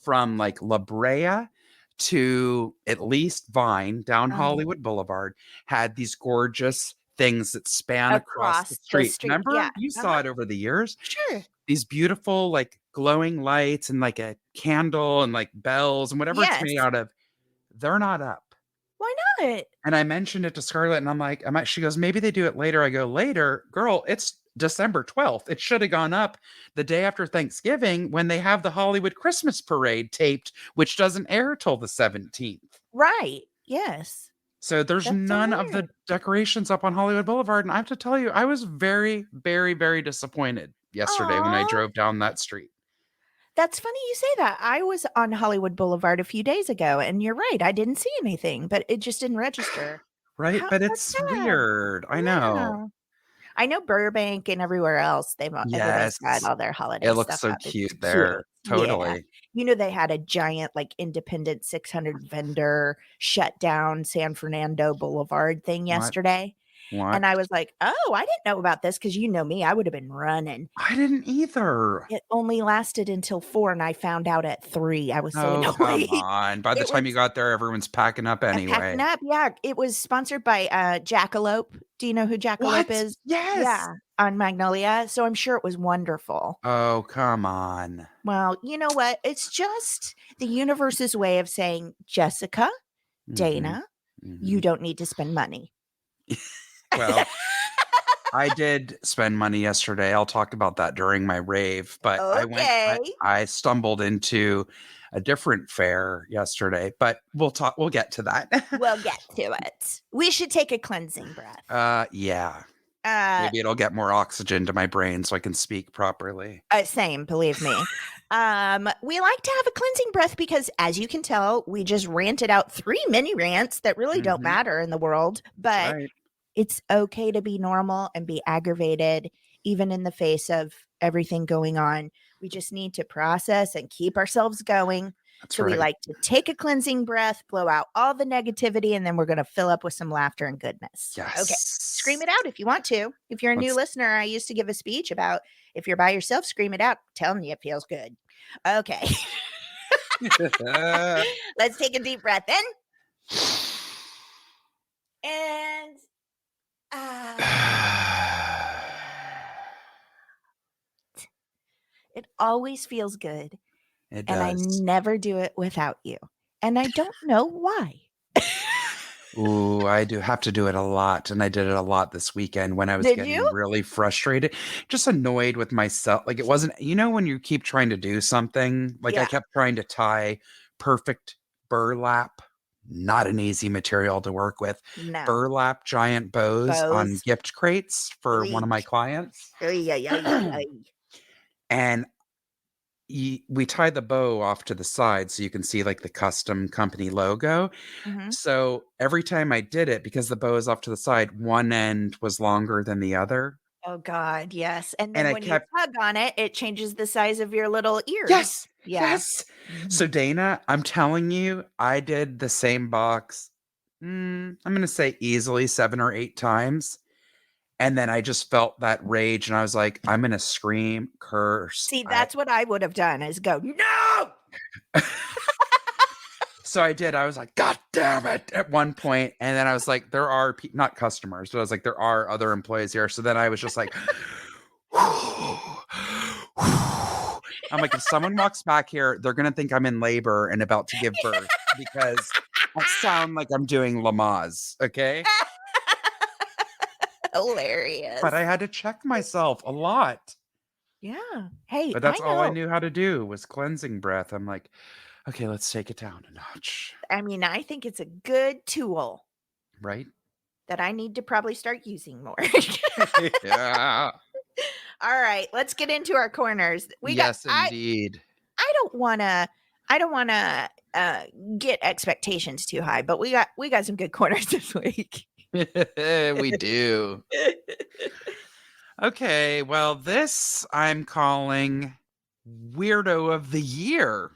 from like La Brea to at least Vine down Uh-huh. Hollywood Boulevard had these gorgeous things that span across the Across the street. street. Remember? Yeah. You saw Uh-huh. it over the years, Sure. these beautiful like glowing lights and like a candle and like bells and whatever it's made Yes. out of, they're not up. Why not? And I mentioned it to Scarlett and I'm like, she goes, maybe they do it later. I go, later, girl, it's December 12th. It should have gone up the day after Thanksgiving when they have the Hollywood Christmas parade taped, which doesn't air till the 17th. Right. Yes. So there's That's so none of weird. the decorations up on Hollywood Boulevard. And I have to tell you, I was very, very, very disappointed yesterday when I Aw. drove down that street. That's funny you say that. I was on Hollywood Boulevard a few days ago, and you're right. I didn't see anything, but it just didn't register. Right? But That's it's sad. weird. I know. Yeah. I know Burbank and everywhere else, everybody's got Yes. all their It holiday looks stuff so up. It's cute cute. there. Yeah. Totally. They had a giant, like, independent 600 vendor shut down San Fernando Boulevard thing What? yesterday. What? And I was like, oh, I didn't know about this because you know me, I would have been running. I didn't either. It only lasted until 4, and I found out at 3. I was so Oh, come annoyed. on. By the It time was you got there, everyone's packing up packing anyway. up. Yeah, it was sponsored by Jackalope. Do you know who Jackalope What? is? Yes. Yeah, on Magnolia. So I'm sure it was wonderful. Oh, come on. Well, you know what? It's just the universe's way of saying, Jessica, Mhm, Dana, you mhm. don't need to spend money. Well, I did spend money yesterday. I'll talk about that during my rave, but Okay. I stumbled into a different fair yesterday, but we'll get to that. We'll get to it. We should take a cleansing breath. Yeah. Uh, Maybe it'll get more oxygen to my brain so I can speak properly. Same, believe me. We like to have a cleansing breath because, as you can tell, we just ranted out 3 mini rants that really don't Mhm. matter in the world, That's but right. it's okay to be normal and be aggravated, even in the face of everything going on. We just need to process and keep ourselves going. That's So we right. like to take a cleansing breath, blow out all the negativity, and then we're going to fill up with some laughter and goodness. Okay. Scream Yes. it out if you want to. If you're a new Let's listener, I used to give a speech about if you're by yourself, scream it out. I'm telling you, it feels good. Okay. Let's take a deep breath in. And it always feels good. It And I does. never do it without you. And I don't know why. Ooh, I do have to do it a lot, and I did it a lot this weekend when I was Did you? getting really frustrated, just annoyed with myself. Like it wasn't, when you keep trying to do something, like I Yeah. kept trying to tie perfect burlap, not an easy material to work with, No. burlap giant bows on Bows. gift crates for one of my Eek. clients. Ay, ay, ay, ay, ay. And we tie the bow off to the side so you can see like the custom company logo. Mhm. So every time I did it, because the bow is off to the side, one end was longer than the other. Oh God, yes. And And then I when you kept, tug on it, it changes the size of your little ears. yes, Yeah. yes. So Mhm. Dana, I'm telling you, I did the same box. I'm going to say easily 7 or 8 times. And then I just felt that rage and I was like, I'm going to scream, curse. See, that's what I would have done is go, no. So I did. I was like, God damn it, at one point. And then I was like, there are not customers, but I was like, there are other employees here. So then I was just like, I'm like, if someone walks back here, they're going to think I'm in labor and about to give birth because I sound like I'm doing Lamaze. Okay. But Hilarious. I had to check myself a lot. Yeah. Hey, But I that's all I know. knew how to do was cleansing breath. I'm like, okay, let's take it down a notch. I mean, I think it's a good tool Right? that I need to probably start using more. Yeah. All right, let's get into our corners. We got Yes, indeed. I don't want to get expectations too high, but we got some good corners this week. We do. Okay, well, this I'm calling Weirdo of the Year.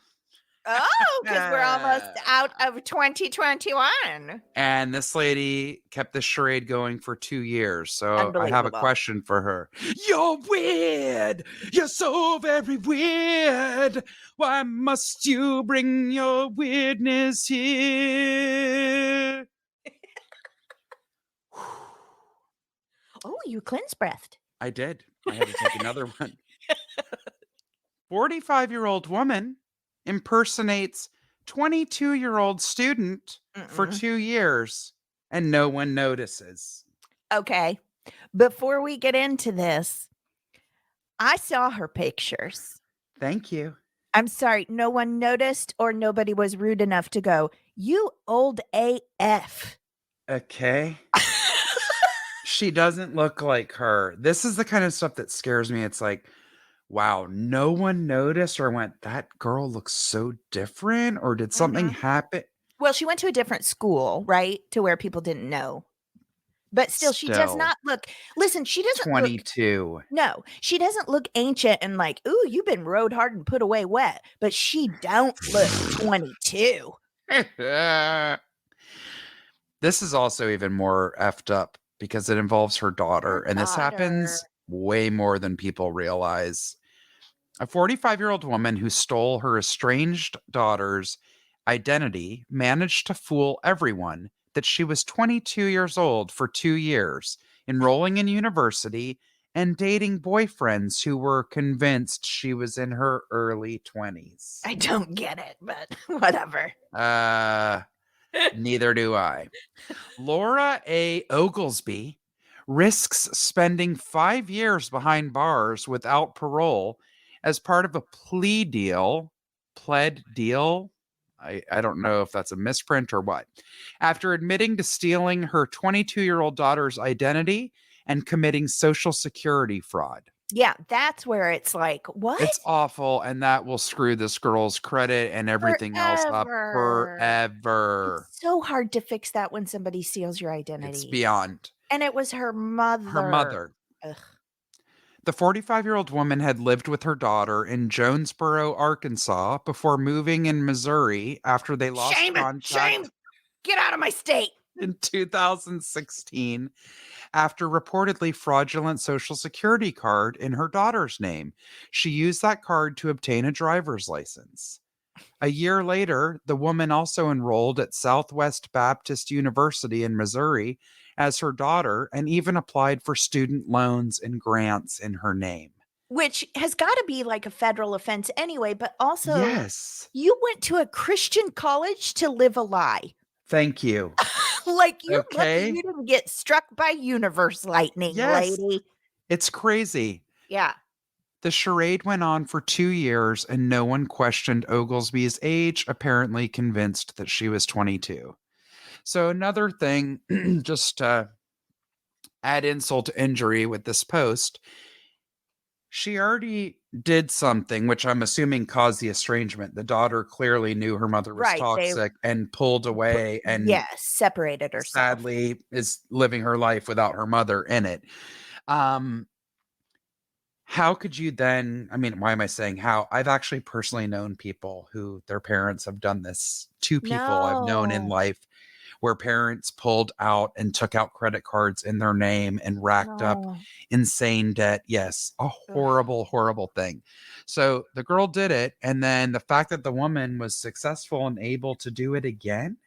Oh, because we're almost out of 2021. And this lady kept this charade going for 2 years. So I have a Unbelievable. question for her. You're weird. You're so very weird. Why must you bring your weirdness here? Oh, you cleanse breathed. I did. I had to take another one. 45-year-old woman impersonates 22-year-old student for Mm-mm. 2 years and no one notices. Okay. Before we get into this, I saw her pictures. Thank you. I'm sorry, no one noticed or nobody was rude enough to go, you old AF. Okay. She doesn't look like her. This is the kind of stuff that scares me. It's like, wow, no one noticed or went, that girl looks so different, or did something Mhm. happen? Well, she went to a different school, right? To where people didn't know. But still, she does Still, not look, listen, she doesn't look, 22. no, she doesn't look ancient and like, ooh, you've been rode hard and put away wet. But she don't look 22. This is also even more effed up. because it involves her daughter. Her And this daughter. happens way more than people realize. A 45-year-old woman who stole her estranged daughter's identity managed to fool everyone that she was 22 years old for 2 years, enrolling in university and dating boyfriends who were convinced she was in her early 20s. I don't get it, but whatever. Neither do I. Laura A. Oglesby risks spending 5 years behind bars without parole as part of a pled deal. I don't know if that's a misprint or what. After admitting to stealing her 22-year-old daughter's identity and committing Social Security fraud. Yeah, that's where it's like, what? It's awful, and that will screw this girl's credit and everything else up forever. It's so hard to fix that when somebody steals your identity. It's beyond. And it was her mother. Her mother. Ugh. The 45-year-old woman had lived with her daughter in Jonesboro, Arkansas, before moving in Missouri after they lost contact. Shame! Get out of my state! In 2016, after reportedly fraudulent Social Security card in her daughter's name. She used that card to obtain a driver's license. A year later, the woman also enrolled at Southwest Baptist University in Missouri as her daughter and even applied for student loans and grants in her name. Which has got to be like a federal offense anyway, but also, yes, you went to a Christian college to live a lie. Thank you. Like, you're lucky you didn't get struck by universe lightning, lady. It's crazy. Yeah. The charade went on for 2 years, and no one questioned Oglesby's age, apparently convinced that she was 22. So another thing, just to add insult to injury with this post, she already did something, which I'm assuming caused the estrangement. The daughter clearly knew her mother was toxic and pulled away and separated herself. Sadly is living her life without her mother in it. How could you then, I mean, why am I saying how? I've actually personally known people who their parents have done this. 2 people I've known in life where parents pulled out and took out credit cards in their name and racked up insane debt. Yes, a horrible, horrible thing. So the girl did it. And then the fact that the woman was successful and able to do it again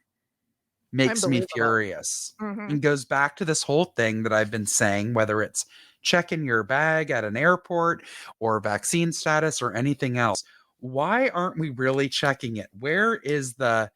makes me furious. And goes back to this whole thing that I've been saying, whether it's checking your bag at an airport or vaccine status or anything else. Why aren't we really checking it? Where is the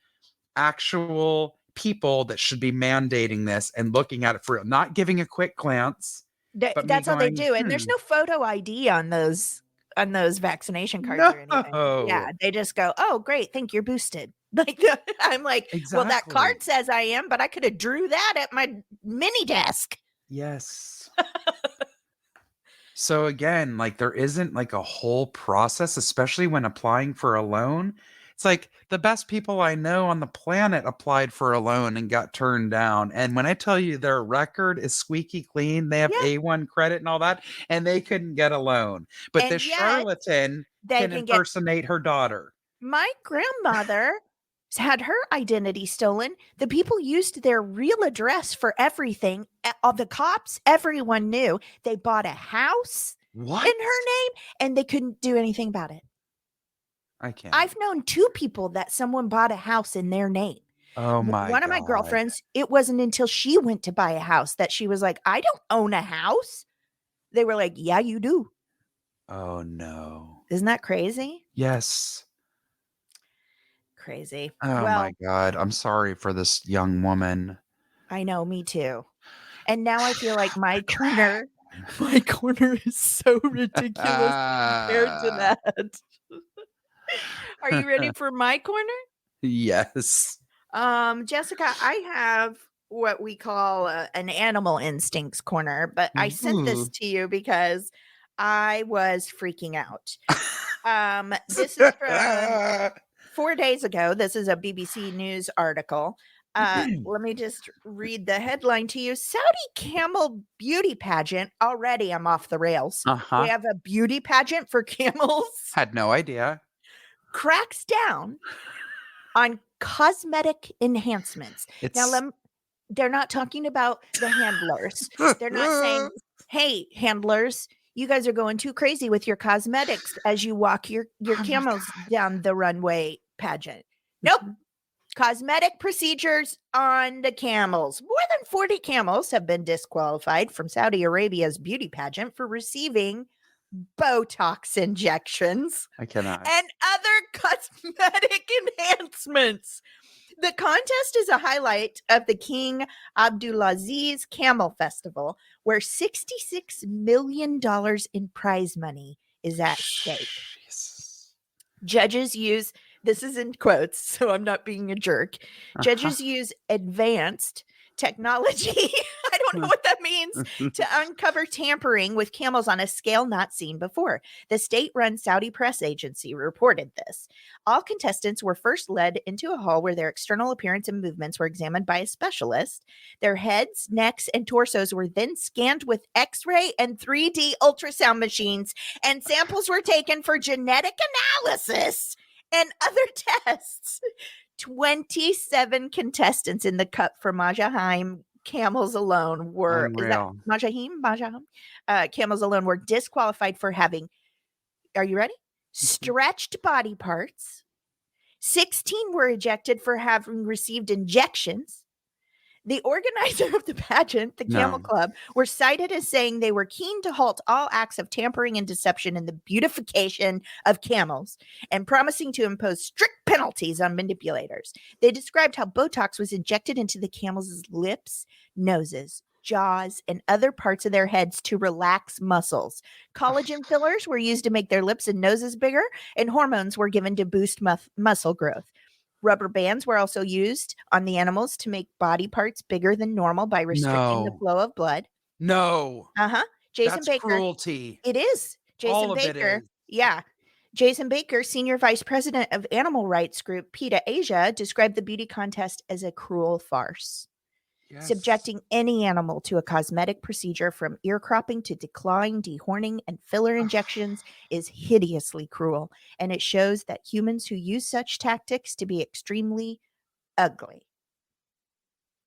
actual people that should be mandating this and looking at it for real, not giving a quick glance? That's how they do. And there's no photo ID on those vaccination cards or anything. Yeah, they just go, oh, great, think you're boosted. Like, I'm like, well, that card says I am, but I could have drew that at my mini desk. Yes. So again, like, there isn't like a whole process, especially when applying for a loan. It's like the best people I know on the planet applied for a loan and got turned down. And when I tell you their record is squeaky clean, they have A1 credit and all that, and they couldn't get a loan. But this charlatan can impersonate her daughter. My grandmother had her identity stolen. The people used their real address for everything. The cops, everyone knew. They bought a house in her name, and they couldn't do anything about it. I can't. I've known 2 people that someone bought a house in their name. Oh my God. One of my girlfriends, it wasn't until she went to buy a house that she was like, I don't own a house. They were like, yeah, you do. Oh no. Isn't that crazy? Yes. Crazy. Oh my God. I'm sorry for this young woman. I know, me too. And now I feel like my corner is so ridiculous compared to that. Are you ready for my corner? Yes. Jessica, I have what we call an animal instincts corner, but I sent this to you because I was freaking out. This is from 4 days ago. This is a BBC News article. Let me just read the headline to you. Saudi Camel Beauty Pageant. Already I'm off the rails. We have a beauty pageant for camels. Had no idea. Cracks down on cosmetic enhancements. They're not talking about the handlers. They're not saying, hey, handlers, you guys are going too crazy with your cosmetics as you walk your Oh my camels God. down the runway pageant. Nope. Cosmetic procedures on the camels. More than 40 camels have been disqualified from Saudi Arabia's beauty pageant for receiving Botox injections I cannot. and other cosmetic enhancements. The contest is a highlight of the King Abdulaziz Camel Festival, where $66 million in prize money is at stake. Jesus. Judges use, this is in quotes, so I'm not being a jerk. Judges use advanced technology. I don't know what that means to uncover tampering with camels on a scale not seen before. The state run Saudi press agency reported this. All contestants were first led into a hall where their external appearance and movements were examined by a specialist. Their heads, necks, and torsos were then scanned with X ray and 3D ultrasound machines, and samples were taken for genetic analysis and other tests. 27 contestants in the cup for Majahim camels alone were Unreal. camels alone were disqualified for having, are you ready? Stretched body parts. 16 were ejected for having received injections. The organizer of the pageant, the Camel Club, were cited as saying they were keen to halt all acts of tampering and deception in the beautification of camels and promising to impose strict penalties on manipulators. They described how Botox was injected into the camels' lips, noses, jaws, and other parts of their heads to relax muscles. Collagen fillers were used to make their lips and noses bigger, and hormones were given to boost muscle growth. Rubber bands were also used on the animals to make body parts bigger than normal by restricting the flow of blood. No. Jason That's Baker. cruelty. It is. Jason All of Baker. it is. Yeah. Jason Baker, senior vice president of animal rights group PETA Asia, described the beauty contest as a cruel farce. Yes. Subjecting any animal to a cosmetic procedure from ear cropping to declawing, dehorning, and filler injections is hideously cruel, and it shows that humans who use such tactics to be extremely ugly.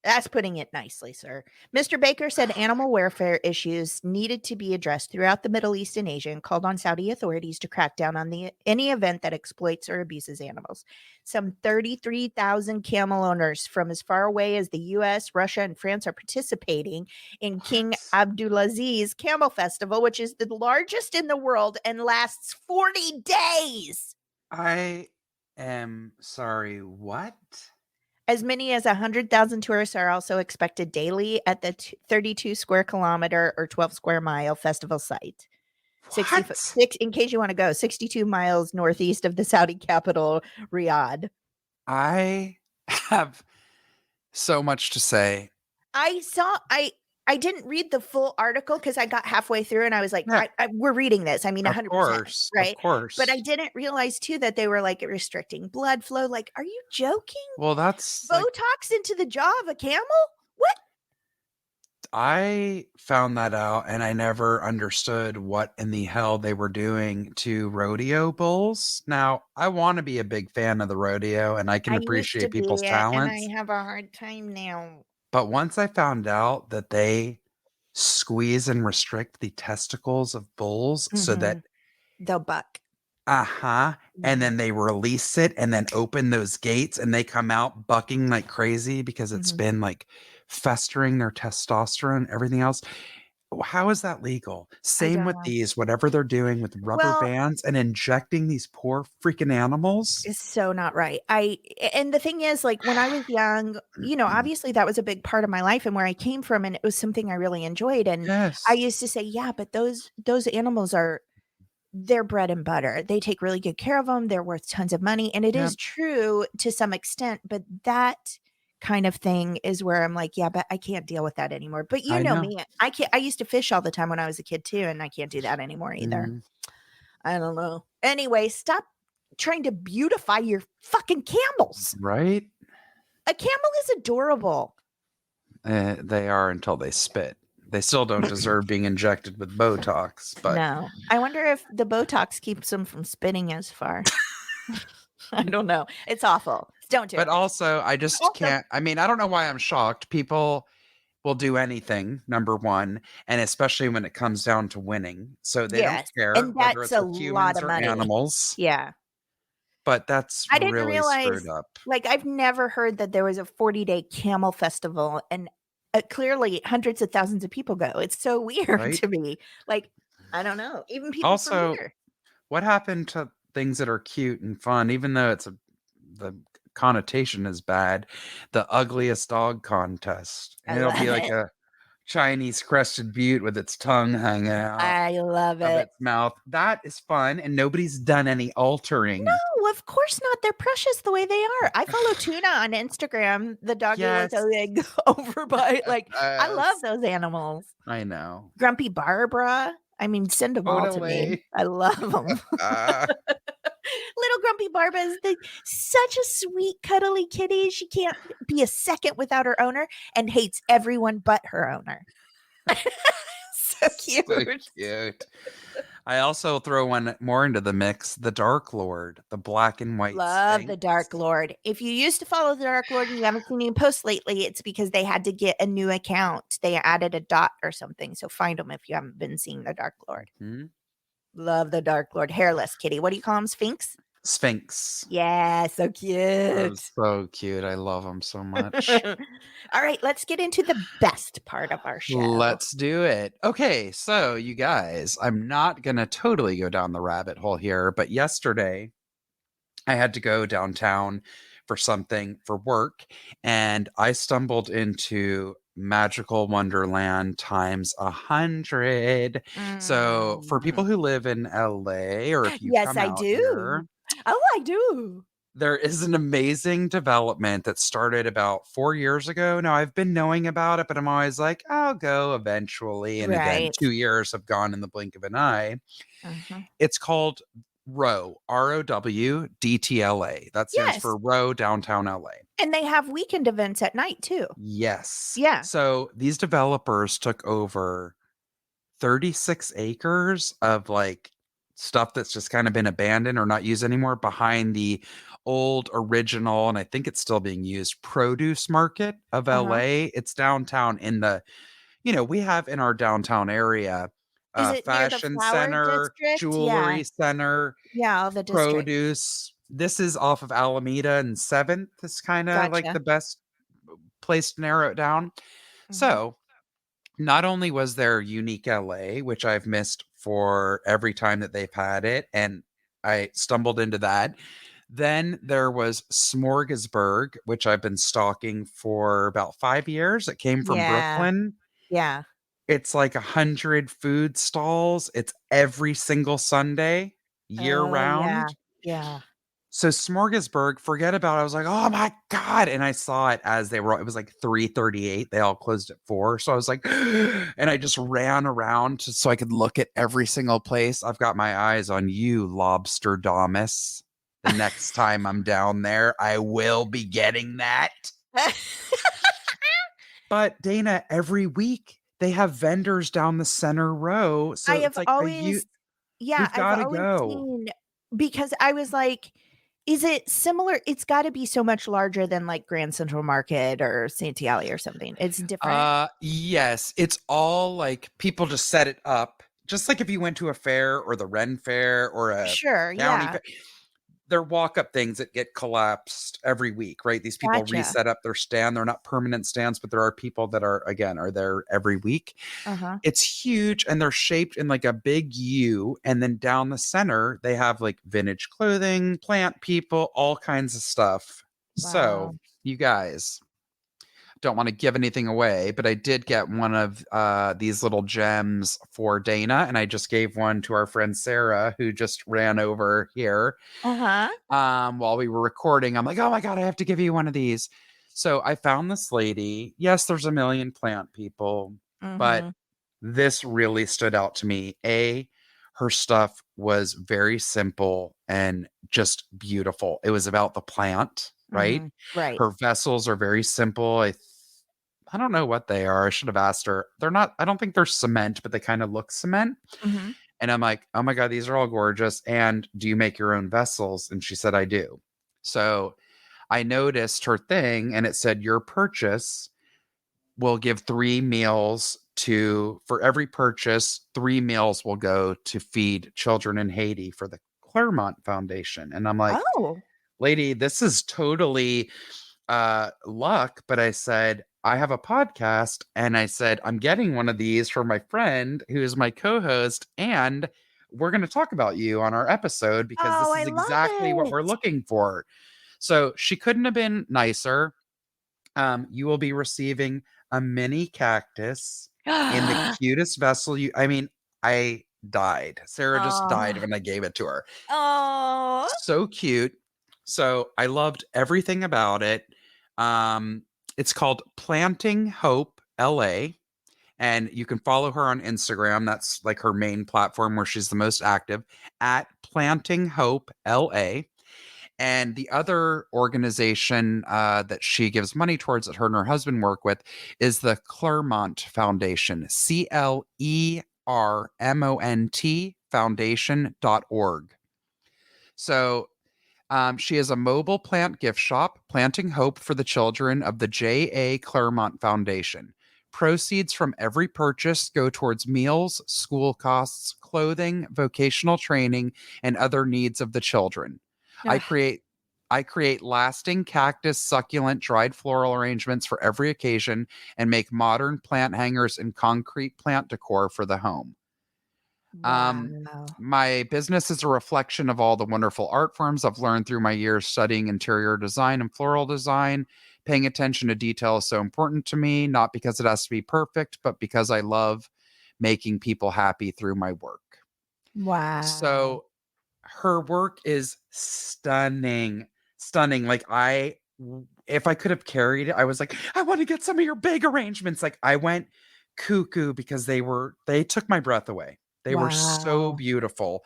That's putting it nicely, sir. Mr. Baker said animal welfare issues needed to be addressed throughout the Middle East and Asia and called on Saudi authorities to crack down on any event that exploits or abuses animals. Some 33,000 camel owners from as far away as the US, Russia, and France are participating in King Abdulaziz Camel Festival, which is the largest in the world and lasts 40 days. I am sorry, what? As many as 100,000 tourists are also expected daily at the 32 square kilometer or 12 square mile festival site. In case you want to go, 62 miles northeast of the Saudi capital, Riyadh. I have so much to say. I didn't read the full article because I got halfway through and I was like, Yeah. we're reading this. I mean, 100%, right? Of course. But I didn't realize too that they were like restricting blood flow. Like, are you joking? Well, that's Botox into the jaw of a camel? What? I found that out and I never understood what in the hell they were doing to rodeo bulls. Now, I want to be a big fan of the rodeo and I can appreciate people's talents. And I have a hard time now. But once I found out that they squeeze and restrict the testicles of bulls so that they'll buck. And then they release it and then open those gates and they come out bucking like crazy because it's been like festering their testosterone, everything else. How is that legal? Same with these, whatever they're doing with rubber bands and injecting these poor freaking animals. Is so not right. And the thing is, like when I was young, obviously that was a big part of my life and where I came from, and it was something I really enjoyed. And I used to say, yeah, but those animals they're bread and butter. They take really good care of them. They're worth tons of money. And it is true to some extent, but that kind of thing is where I'm like, yeah, but I can't deal with that anymore. But you know me, I used to fish all the time when I was a kid too, and I can't do that anymore either. I don't know. Anyway, stop trying to beautify your fucking camels. Right? A camel is adorable. They are until they spit. They still don't deserve being injected with Botox. But no, I wonder if the Botox keeps them from spitting as far. I don't know. It's awful. Don't do But it. also, I just Also, can't. I mean, I don't know why I'm shocked. People will do anything, number one, and especially when it comes down to winning. So they don't yes. care And whether that's it's a with lot humans of or money. animals. Yeah. But that's I didn't really realize, screwed up. like, I've never heard that there was a 40-day camel festival and clearly hundreds of thousands of people go. It's so weird Right? to me. Like, I don't know. Even people from Also, here. what happened to things that are cute and fun, even though the connotation is bad? The ugliest dog contest. I And it'll be love like it. a Chinese crested butte with its tongue hanging out I love of it. its mouth. That is fun, and nobody's done any altering. No, of course not. They're precious the way they are. I follow Tuna on Instagram, the doggy with a Yes. leg over by, like, I love Yes. those animals. I know. Grumpy Barbara. I mean, send them all to me. Totally. I love them. Uh, Little Grumpy Barbara is such a sweet, cuddly kitty. She can't be a second without her owner and hates everyone but her owner. So so cute. cute. I also throw one more into the mix, the Dark Lord, the black and white Love Sphinx. the Dark Lord. If you used to follow the Dark Lord and you haven't seen him post lately, it's because they had to get a new account. They added a dot or something. So find them if you haven't been seeing the Dark Lord. Hmm? Love the Dark Lord. Hairless kitty. What do you call him? Sphinx? Sphinx. Yeah, so Oh, cute. so cute. I love them so much. All right, let's get into the best part of our show. Let's do it. Okay, so you guys, I'm not going to totally go down the rabbit hole here, but yesterday I had to go downtown for something for work, and I stumbled into Magical Wonderland times 100. So, for people Mm. who live in LA, or if you've Yes, come I out do. here, Oh, I do. there is an amazing development that started about 4 years ago. Now, I've been knowing about it, but I'm always like, I'll go eventually. And again, Right. 2 years have gone in the blink of an eye. Mhm. It's called ROWDTLA. That stands Yes, for Row Downtown LA. and they have weekend events at night too. Yes. Yeah. So these developers took over 36 acres of like stuff that's just kind of been abandoned or not used anymore behind the old original, and I think it's still being used, produce market of Uh-huh. LA. It's downtown in the, we have in our downtown area Is it near the fashion flower center, district? Yeah. jewelry center, Yeah, all the districts. produce. This is off of Alameda and 7th is kind of like Gotcha. the best place to narrow it down. Mhm. So, not only was there unique LA, which I've missed for every time that they've had it, and I stumbled into that. Then there was Smorgasburg, which I've been stalking for about 5 years. It came from Yeah. Brooklyn. Yeah. It's like 100 food stalls. It's every single Sunday, year Oh, yeah. round. Yeah. So Smorgasburg, forget about it. I was like, oh my God. And I saw it as they were, it was like 3:38. They all closed at 4. So I was like, and I just ran around so I could look at every single place. I've got my eyes on you, Lobster Damus. The next time I'm down there, I will be getting that. But Dana, every week they have vendors down the center row. I So it's have like always yeah, we've I've got to always go. seen because I was like, is it similar? It's gotta be so much larger than like Grand Central Market or Santee Alley or something. It's different? Yes, it's all like people just set it up. Just like if you went to a fair or the Ren Fair or a Sure, county yeah. fair, they're walk-up things that get collapsed every week, right? These people Gotcha. reset up their stand. They're not permanent stands, but there are people that are there every week. Uh-huh. It's huge and they're shaped in like a big U. And then down the center, they have like vintage clothing, plant people, all kinds of stuff. So, Wow. you guys, don't want to give anything away, but I did get one of these little gems for Dana, and I just gave one to our friend Sarah, who just ran over here Uh-huh. while we were recording. I'm like, oh my God, I have to give you one of these. So I found this lady. Yes, there's a million plant people, but Mhm. this really stood out to me. Her stuff was very simple and just beautiful. It was about the plant, right? Mhm. Right. Her vessels are very simple. I don't know what they are. I should have asked her. They're not, I don't think they're cement, but they kind of look cement. Mhm. And I'm like, oh my God, these are all gorgeous. And do you make your own vessels? And she said, I do. So I noticed her thing and it said your purchase will give 3 meals to, for every purchase, 3 meals will go to feed children in Haiti for the Clermont Foundation. And I'm like, Oh. lady, this is totally luck. But I said, I have a podcast and I said, I'm getting one of these for my friend who is my co-host. And we're going to talk about you on our episode because Oh, this I is exactly love what we're it. looking for. So she couldn't have been nicer. You will be receiving a mini cactus in the cutest vessel. I mean, I died. Sarah just died Oh. when I gave it to her. Oh. So cute. So I loved everything about it. Um, it's called Planting Hope LA. And you can follow her on Instagram. That's like her main platform where she's the most active at Planting Hope LA. And the other organization that she gives money towards that her and her husband work with is the Clermont Foundation, CLERMONT foundation.org. So she is a mobile plant gift shop, planting hope for the children of the JA Clermont Foundation. Proceeds from every purchase go towards meals, school costs, clothing, vocational training, and other needs of the children. I Ugh. create I create lasting cactus, succulent, dried floral arrangements for every occasion and make modern plant hangers and concrete plant decor for the home. Um, Wow. my business is a reflection of all the wonderful art forms I've learned through my years studying interior design and floral design. Paying attention to detail is so important to me, not because it has to be perfect, but because I love making people happy through my work. Wow. So her work is stunning. Stunning. If I could have carried it, I was like, I want to get some of your big arrangements. Like I went cuckoo because they took my breath away. They were so Wow. beautiful.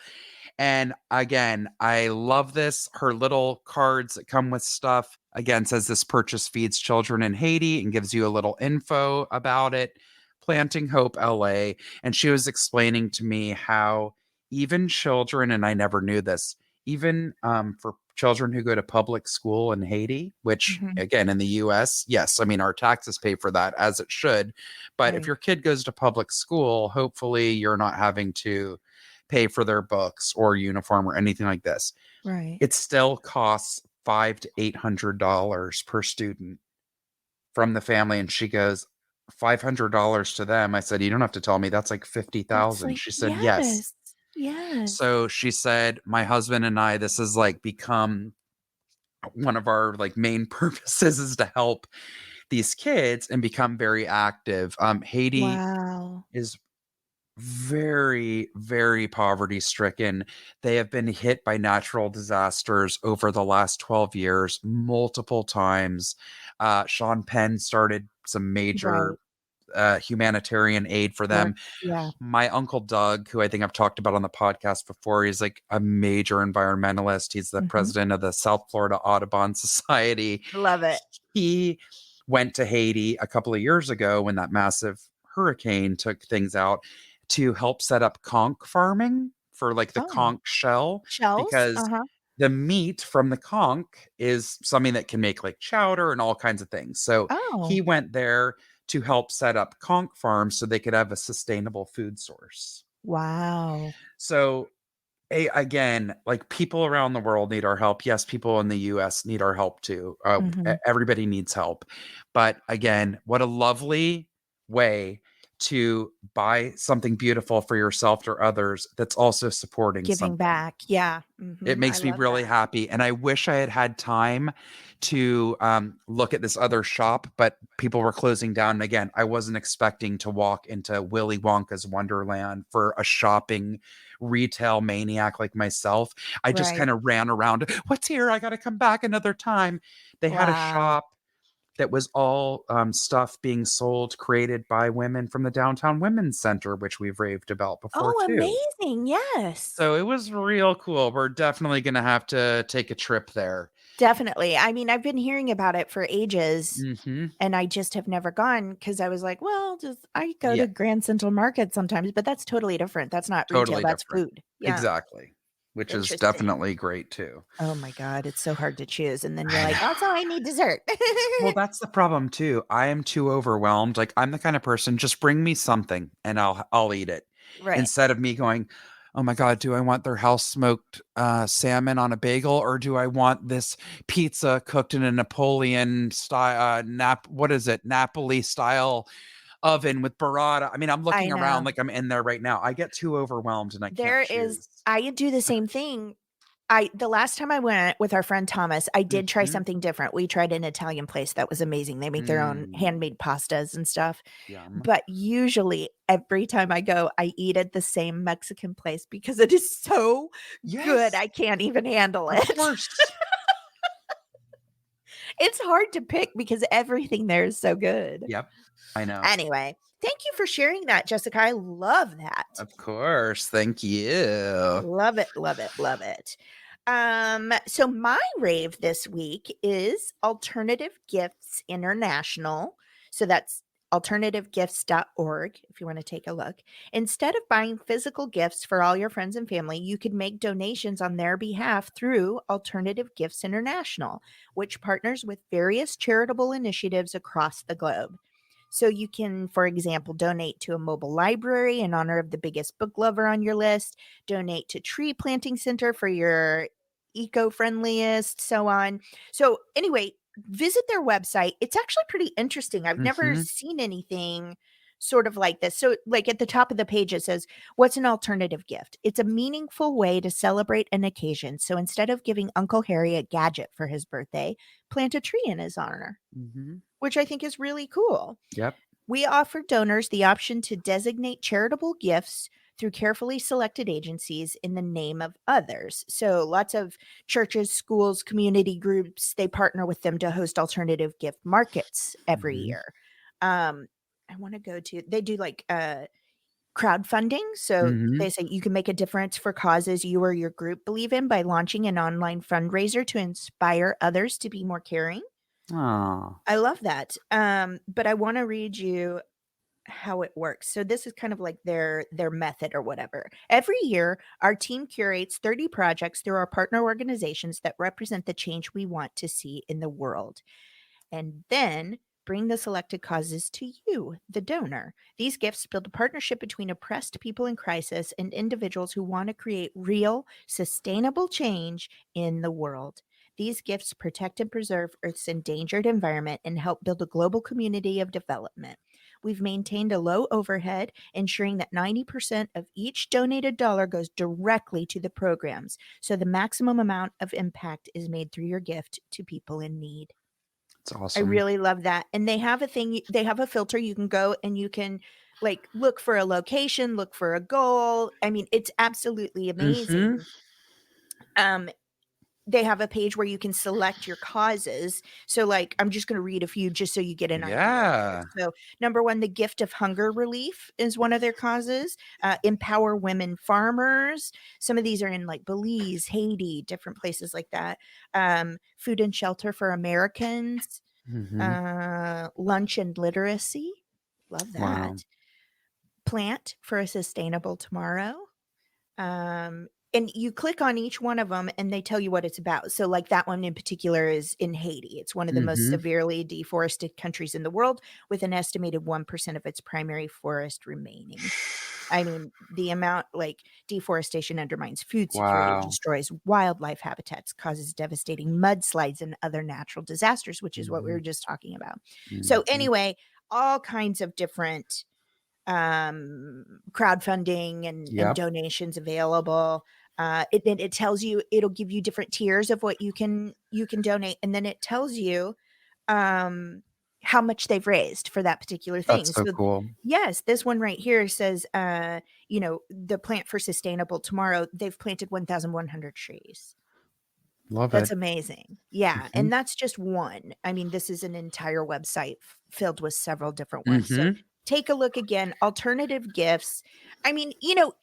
And again, I love this. Her little cards that come with stuff again says this purchase feeds children in Haiti and gives you a little info about it. Planting Hope LA. And she was explaining to me how even children, and I never knew this, even for children who go to public school in Haiti, which Mhm. again in the US, yes, I mean our taxes pay for that as it should. But if Right. your kid goes to public school, hopefully you're not having to pay for their books or uniform or anything like this. Right. It still costs $500 to $800 per student from the family. And she goes, $500 to them. I said, you don't have to tell me that's like That's 50,000. like, She said, yes. yes. Yes. So she said, my husband and I, this has like become one of our like main purposes is to help these kids and become very active. Haiti Wow. is very, very poverty stricken. They have been hit by natural disasters over the last 12 years, multiple times. Sean Penn started some major Right. humanitarian aid for Work. them. Yeah. My uncle Doug, who I think I've talked about on the podcast before, he's like a major environmentalist. He's the Mhm. president of the South Florida Audubon Society. Love it. He went to Haiti a couple of years ago when that massive hurricane took things out to help set up conch farming for like the Oh. conch shell Shells? because Uh-huh. the meat from the conch is something that can make like chowder and all kinds of things. So he Oh. went there to help set up conch farms so they could have a sustainable food source. Wow. So again, like people around the world need our help. Yes, people in the US need our help too. Mhm. Everybody needs help. But again, what a lovely way to buy something beautiful for yourself or others that's also supporting Giving something. back. Yeah. It Mhm. I makes me love really that. happy. And I wish I had had time to look at this other shop, but people were closing down. And again, I wasn't expecting to walk into Willy Wonka's Wonderland for a shopping retail maniac like myself. I just Right. kind of ran around. What's here? I got to come back another time. They had a Wow. shop that was all stuff being sold, created by women from the Downtown Women's Center, which we've raved about before Oh, too. amazing. Yes. So it was real cool. We're definitely going to have to take a trip there. Definitely. I mean, I've been hearing about it for ages, Mhm. and I just have never gone because I was like, well, just I go Yeah, to Grand Central Market sometimes, but that's totally different. That's not retail, totally that's different. food. Yeah. Exactly. which is Interesting. definitely great too. Oh my God, it's so hard to choose. And then you're like, also, I need dessert. Well, that's the problem too. I am too overwhelmed. Like I'm the kind of person, just bring me something and I'll eat it. Right. Instead of me going, "Oh my God, do I want their house smoked salmon on a bagel or do I want this pizza cooked in a Napoleon style what is it? Napoli style oven with burrata." I mean, I'm I looking around know. like I'm in there right now. I get too overwhelmed and I can't choose. I do the same thing. The last time I went with our friend Thomas, I did try Mhm. something different. We tried an Italian place that was amazing. They make their own Mm, handmade pastas and stuff. yum. But usually every time I go, I eat at the same Mexican place because it is so good. Yes, I can't even handle of it. course. It's hard to pick because everything there is so good. Yep, I know. Anyway, thank you for sharing that, Jessica. I love that. Of course. Thank you. Love it, love it, love it. So my rave this week is Alternative Gifts International. So that's alternativegifts.org if you want to take a look. Instead of buying physical gifts for all your friends and family, you could make donations on their behalf through Alternative Gifts International, which partners with various charitable initiatives across the globe. So you can, for example, donate to a mobile library in honor of the biggest book lover on your list, donate to tree planting center for your eco-friendliest, so on. So anyway, visit their website. It's actually pretty interesting. I've never Mhm. seen anything sort of like this. So like at the top of the page it says, "What's an alternative gift? It's a meaningful way to celebrate an occasion. So instead of giving Uncle Harry a gadget for his birthday, plant a tree in his honor." Mhm. Which I think is really cool. Yep. We offer donors the option to designate charitable gifts through carefully selected agencies in the name of others. So, lots of churches, schools, community groups, they partner with them to host alternative gift markets every Mhm. year. Um, I want to go to, they do like crowdfunding. So, Mhm. they say you can make a difference for causes you or your group believe in by launching an online fundraiser to inspire others to be more caring. Aw. I love that. But I want to read you how it works. So this is kind of like their method or whatever. Every year, our team curates 30 projects through our partner organizations that represent the change we want to see in the world. And then bring the selected causes to you, the donor. These gifts build a partnership between oppressed people in crisis and individuals who want to create real, sustainable change in the world. These gifts protect and preserve Earth's endangered environment and help build a global community of development. We've maintained a low overhead, ensuring that 90% of each donated dollar goes directly to the programs, so the maximum amount of impact is made through your gift to people in need. It's I awesome. really love that. And they have a thing, they have a filter you can go and you can like look for a location, look for a goal. I mean, it's absolutely Mhm. amazing. Um, they have a page where you can select your causes. So, like, I'm just going to read a few just so you get an idea here. Yeah. So, number one, the gift of hunger relief is one of their causes. Empower women farmers. Some of these are in like Belize, Haiti, different places like that. Food and shelter for Americans. Mhm. Lunch and literacy. Love Wow. that. Plant for a sustainable tomorrow. And you click on each one of them and they tell you what it's about. So, like that one in particular is in Haiti. It's one of the most Mhm. severely deforested countries in the world, with an estimated 1% of its primary forest remaining. I mean, the amount like deforestation undermines food security, Wow. destroys wildlife habitats, causes devastating mudslides and other natural disasters, which is what we were Mhm. just talking about. So, Mhm. anyway, all kinds of different crowdfunding and Yep. donations available. It tells you, it'll give you different tiers of what you can donate, and then it tells you um how much they've raised for that particular thing. That's so So cool. yes, this one right here says the Plant for Sustainable Tomorrow, they've planted 1,100 trees. Love That's it. amazing. Yeah, Mhm. and that's just one. I mean, this is an entire website filled with several different ones. So Mhm. take a look again. Alternative gifts. I mean,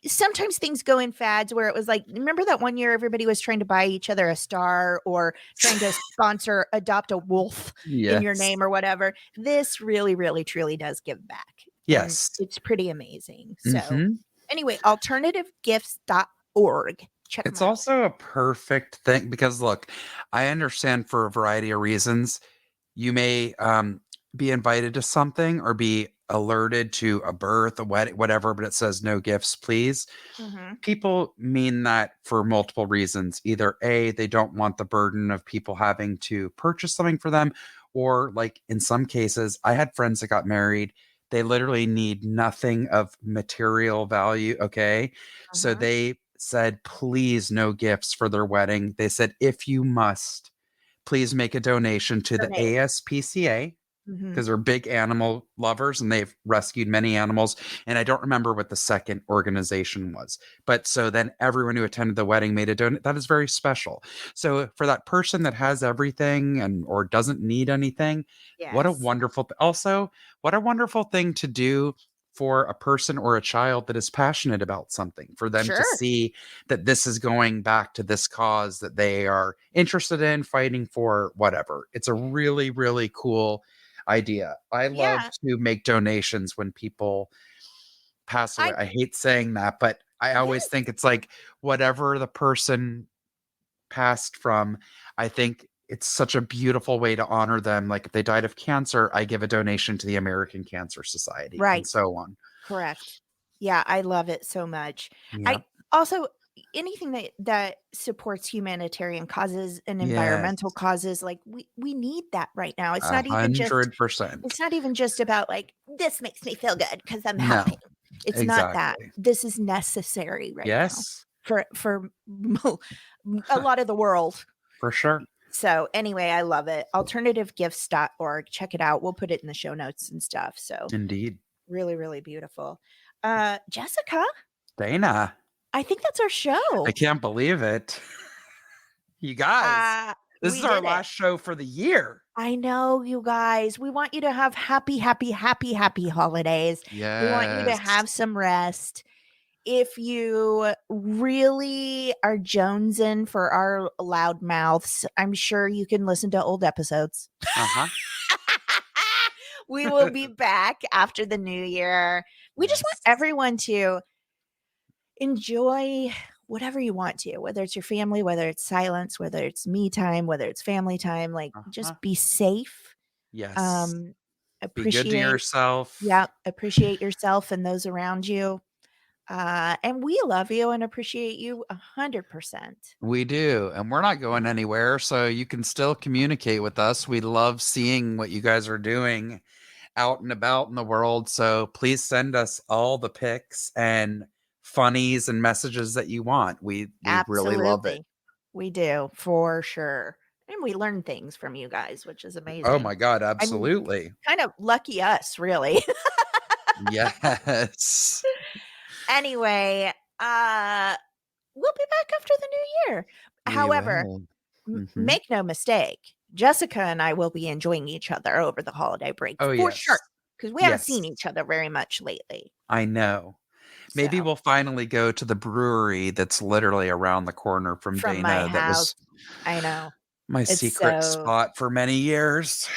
sometimes things go in fads where it was like, remember that one year everybody was trying to buy each other a star or trying to sponsor adopt a wolf in your Yes. name or whatever. This really, really, truly does give back. And Yes. it's pretty amazing. So Mhm. anyway, alternativegifts.org. Check them It's out. also a perfect thing because look, I understand for a variety of reasons you may be invited to something or be alerted to a birth, a wedding, whatever, but it says no gifts, please. Hmm. People mean that for multiple reasons. Either A, they don't want the burden of people having to purchase something for them, or like in some cases, I had friends that got married. They literally need nothing of material value. Okay. So Hmm. they said, please, no gifts for their wedding. They said, if you must, please make a donation to the Donate. ASPCA Hmm. because they're big animal lovers and they've rescued many animals. And I don't remember what the second organization was. But so then everyone who attended the wedding made a donation. That is very special. So for that person that has everything and or doesn't need anything, what a Yes. wonderful also what a wonderful thing to do for a person or a child that is passionate about something, for them to Sure. see that this is going back to this cause that they are interested in fighting for, whatever. It's a really, really cool idea. I love Yeah. to make donations when people pass away. I I hate saying that, but I always yes. think it's like whatever the person passed from, I think it's such a beautiful way to honor them. Like if they died of cancer, I give a donation to the American Cancer Society and Right. so on. Correct. Yeah, I love it so much. I Yep. also anything that supports humanitarian causes and environmental Yes. causes, like we need that right now. A hundred percent. It's not even just about like this makes me feel good because I'm helping. No, It's not that. exactly. This is necessary right now Yes, for a lot of the world. for sure. So anyway, I love it. Alternativegifts.org. Check it out. We'll put it in the show notes and stuff. So Indeed. really, really beautiful. Jessica, Dana, I think that's our I show. can't believe it. You guys, this We is our did it. last show for the year. I know, you guys. We want you to have happy, happy, happy, happy holidays. We want you to Yes. have some rest. If you really are jonesing for our loud mouths, I'm sure you can listen to old episodes. Uh-huh. We will be back after the new year. We just want Yes. everyone to enjoy whatever you want to, whether it's your family, whether it's silence, whether it's me time, whether it's family time, like Uh-huh. just be safe. Yes. Um Be good to appreciate yourself. yeah, appreciate yourself and those around you. And we love you and appreciate you 100%. We do. And we're not going anywhere, so you can still communicate with us. We love seeing what you guys are doing out and about in the world. So please send us all the pics and funnies and messages that you want. We really love it. Absolutely. We do for sure. And we learn things from you guys, which is Oh amazing. my God, I mean, absolutely. kind of lucky us, really. Yes. Anyway, we'll be back after the new year. We However, will. Hmm. make no mistake, Jessica and I will be enjoying each other over the holiday break Oh, for sure yes. because we haven't Yes. seen each other very much lately. I know. Maybe So, we'll finally go to the brewery that's literally around the corner from from my Dana. That house, was I know. my It's secret so spot for many years.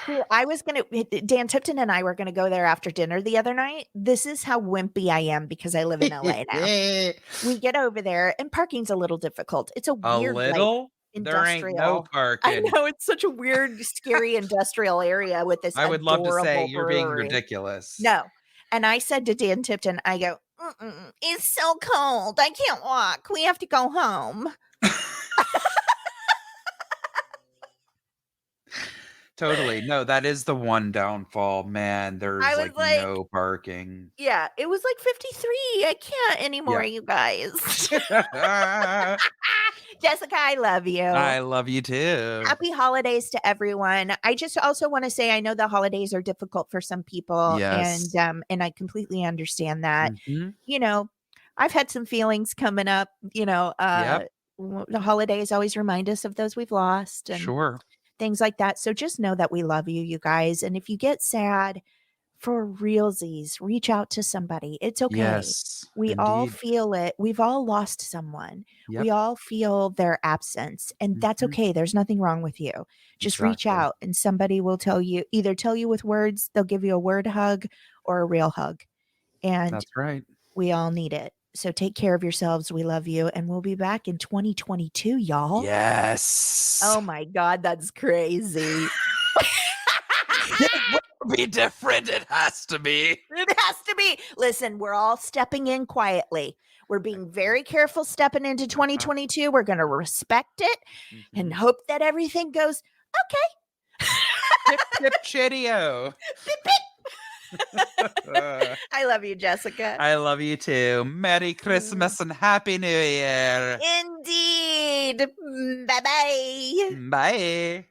here. I was gonna Dan Tipton and I were gonna go there after dinner the other night. This is how wimpy I am because I live in LA now. We get over there and parking's a little difficult. It's a A weird, like, little? There ain't no industrial. I parking. know it's such a weird, scary industrial area with this I would love to say adorable you're being brewery. ridiculous. No. And I said to Dan Tipton, I go, "Mm-mm, it's so cold. I can't walk. We have to go home." Totally. No, that is the one downfall. Man, I there's was like like, no parking. yeah, it was like 53. I can't anymore, Yeah. you guys. Jessica, I love you. I love you too. Happy holidays to everyone. I just also want to say I know the holidays are difficult for some people Yes. and I completely understand that. Hmm. You know, I've had some feelings coming up, Yep. the holidays always remind us of those we've lost and Sure. things like that. So just know that we love you, you guys. And if you get sad, for realsies, reach out to somebody. It's okay. Yes. We all Indeed. feel it. We've all lost someone. We Yep. all feel their absence, and that's Hmm. okay. There's nothing wrong with you. Just reach Exactly. out, and somebody will either tell you with words, they'll give you a word hug or a real hug. And That's right. we all need it. So take care of yourselves. We love you. And we'll be back in 2022, y'all. Yes. Oh my God, that's crazy. It will be different. It has to be. It has to be. Listen, we're all stepping in quietly. We're being very careful stepping into 2022. We're going to respect it and hope that everything goes okay. Pip, pip, chitio. Pip, pip. I love you, Jessica. I love you too. Merry Christmas and Happy New Year. Indeed. Bye-bye. Bye.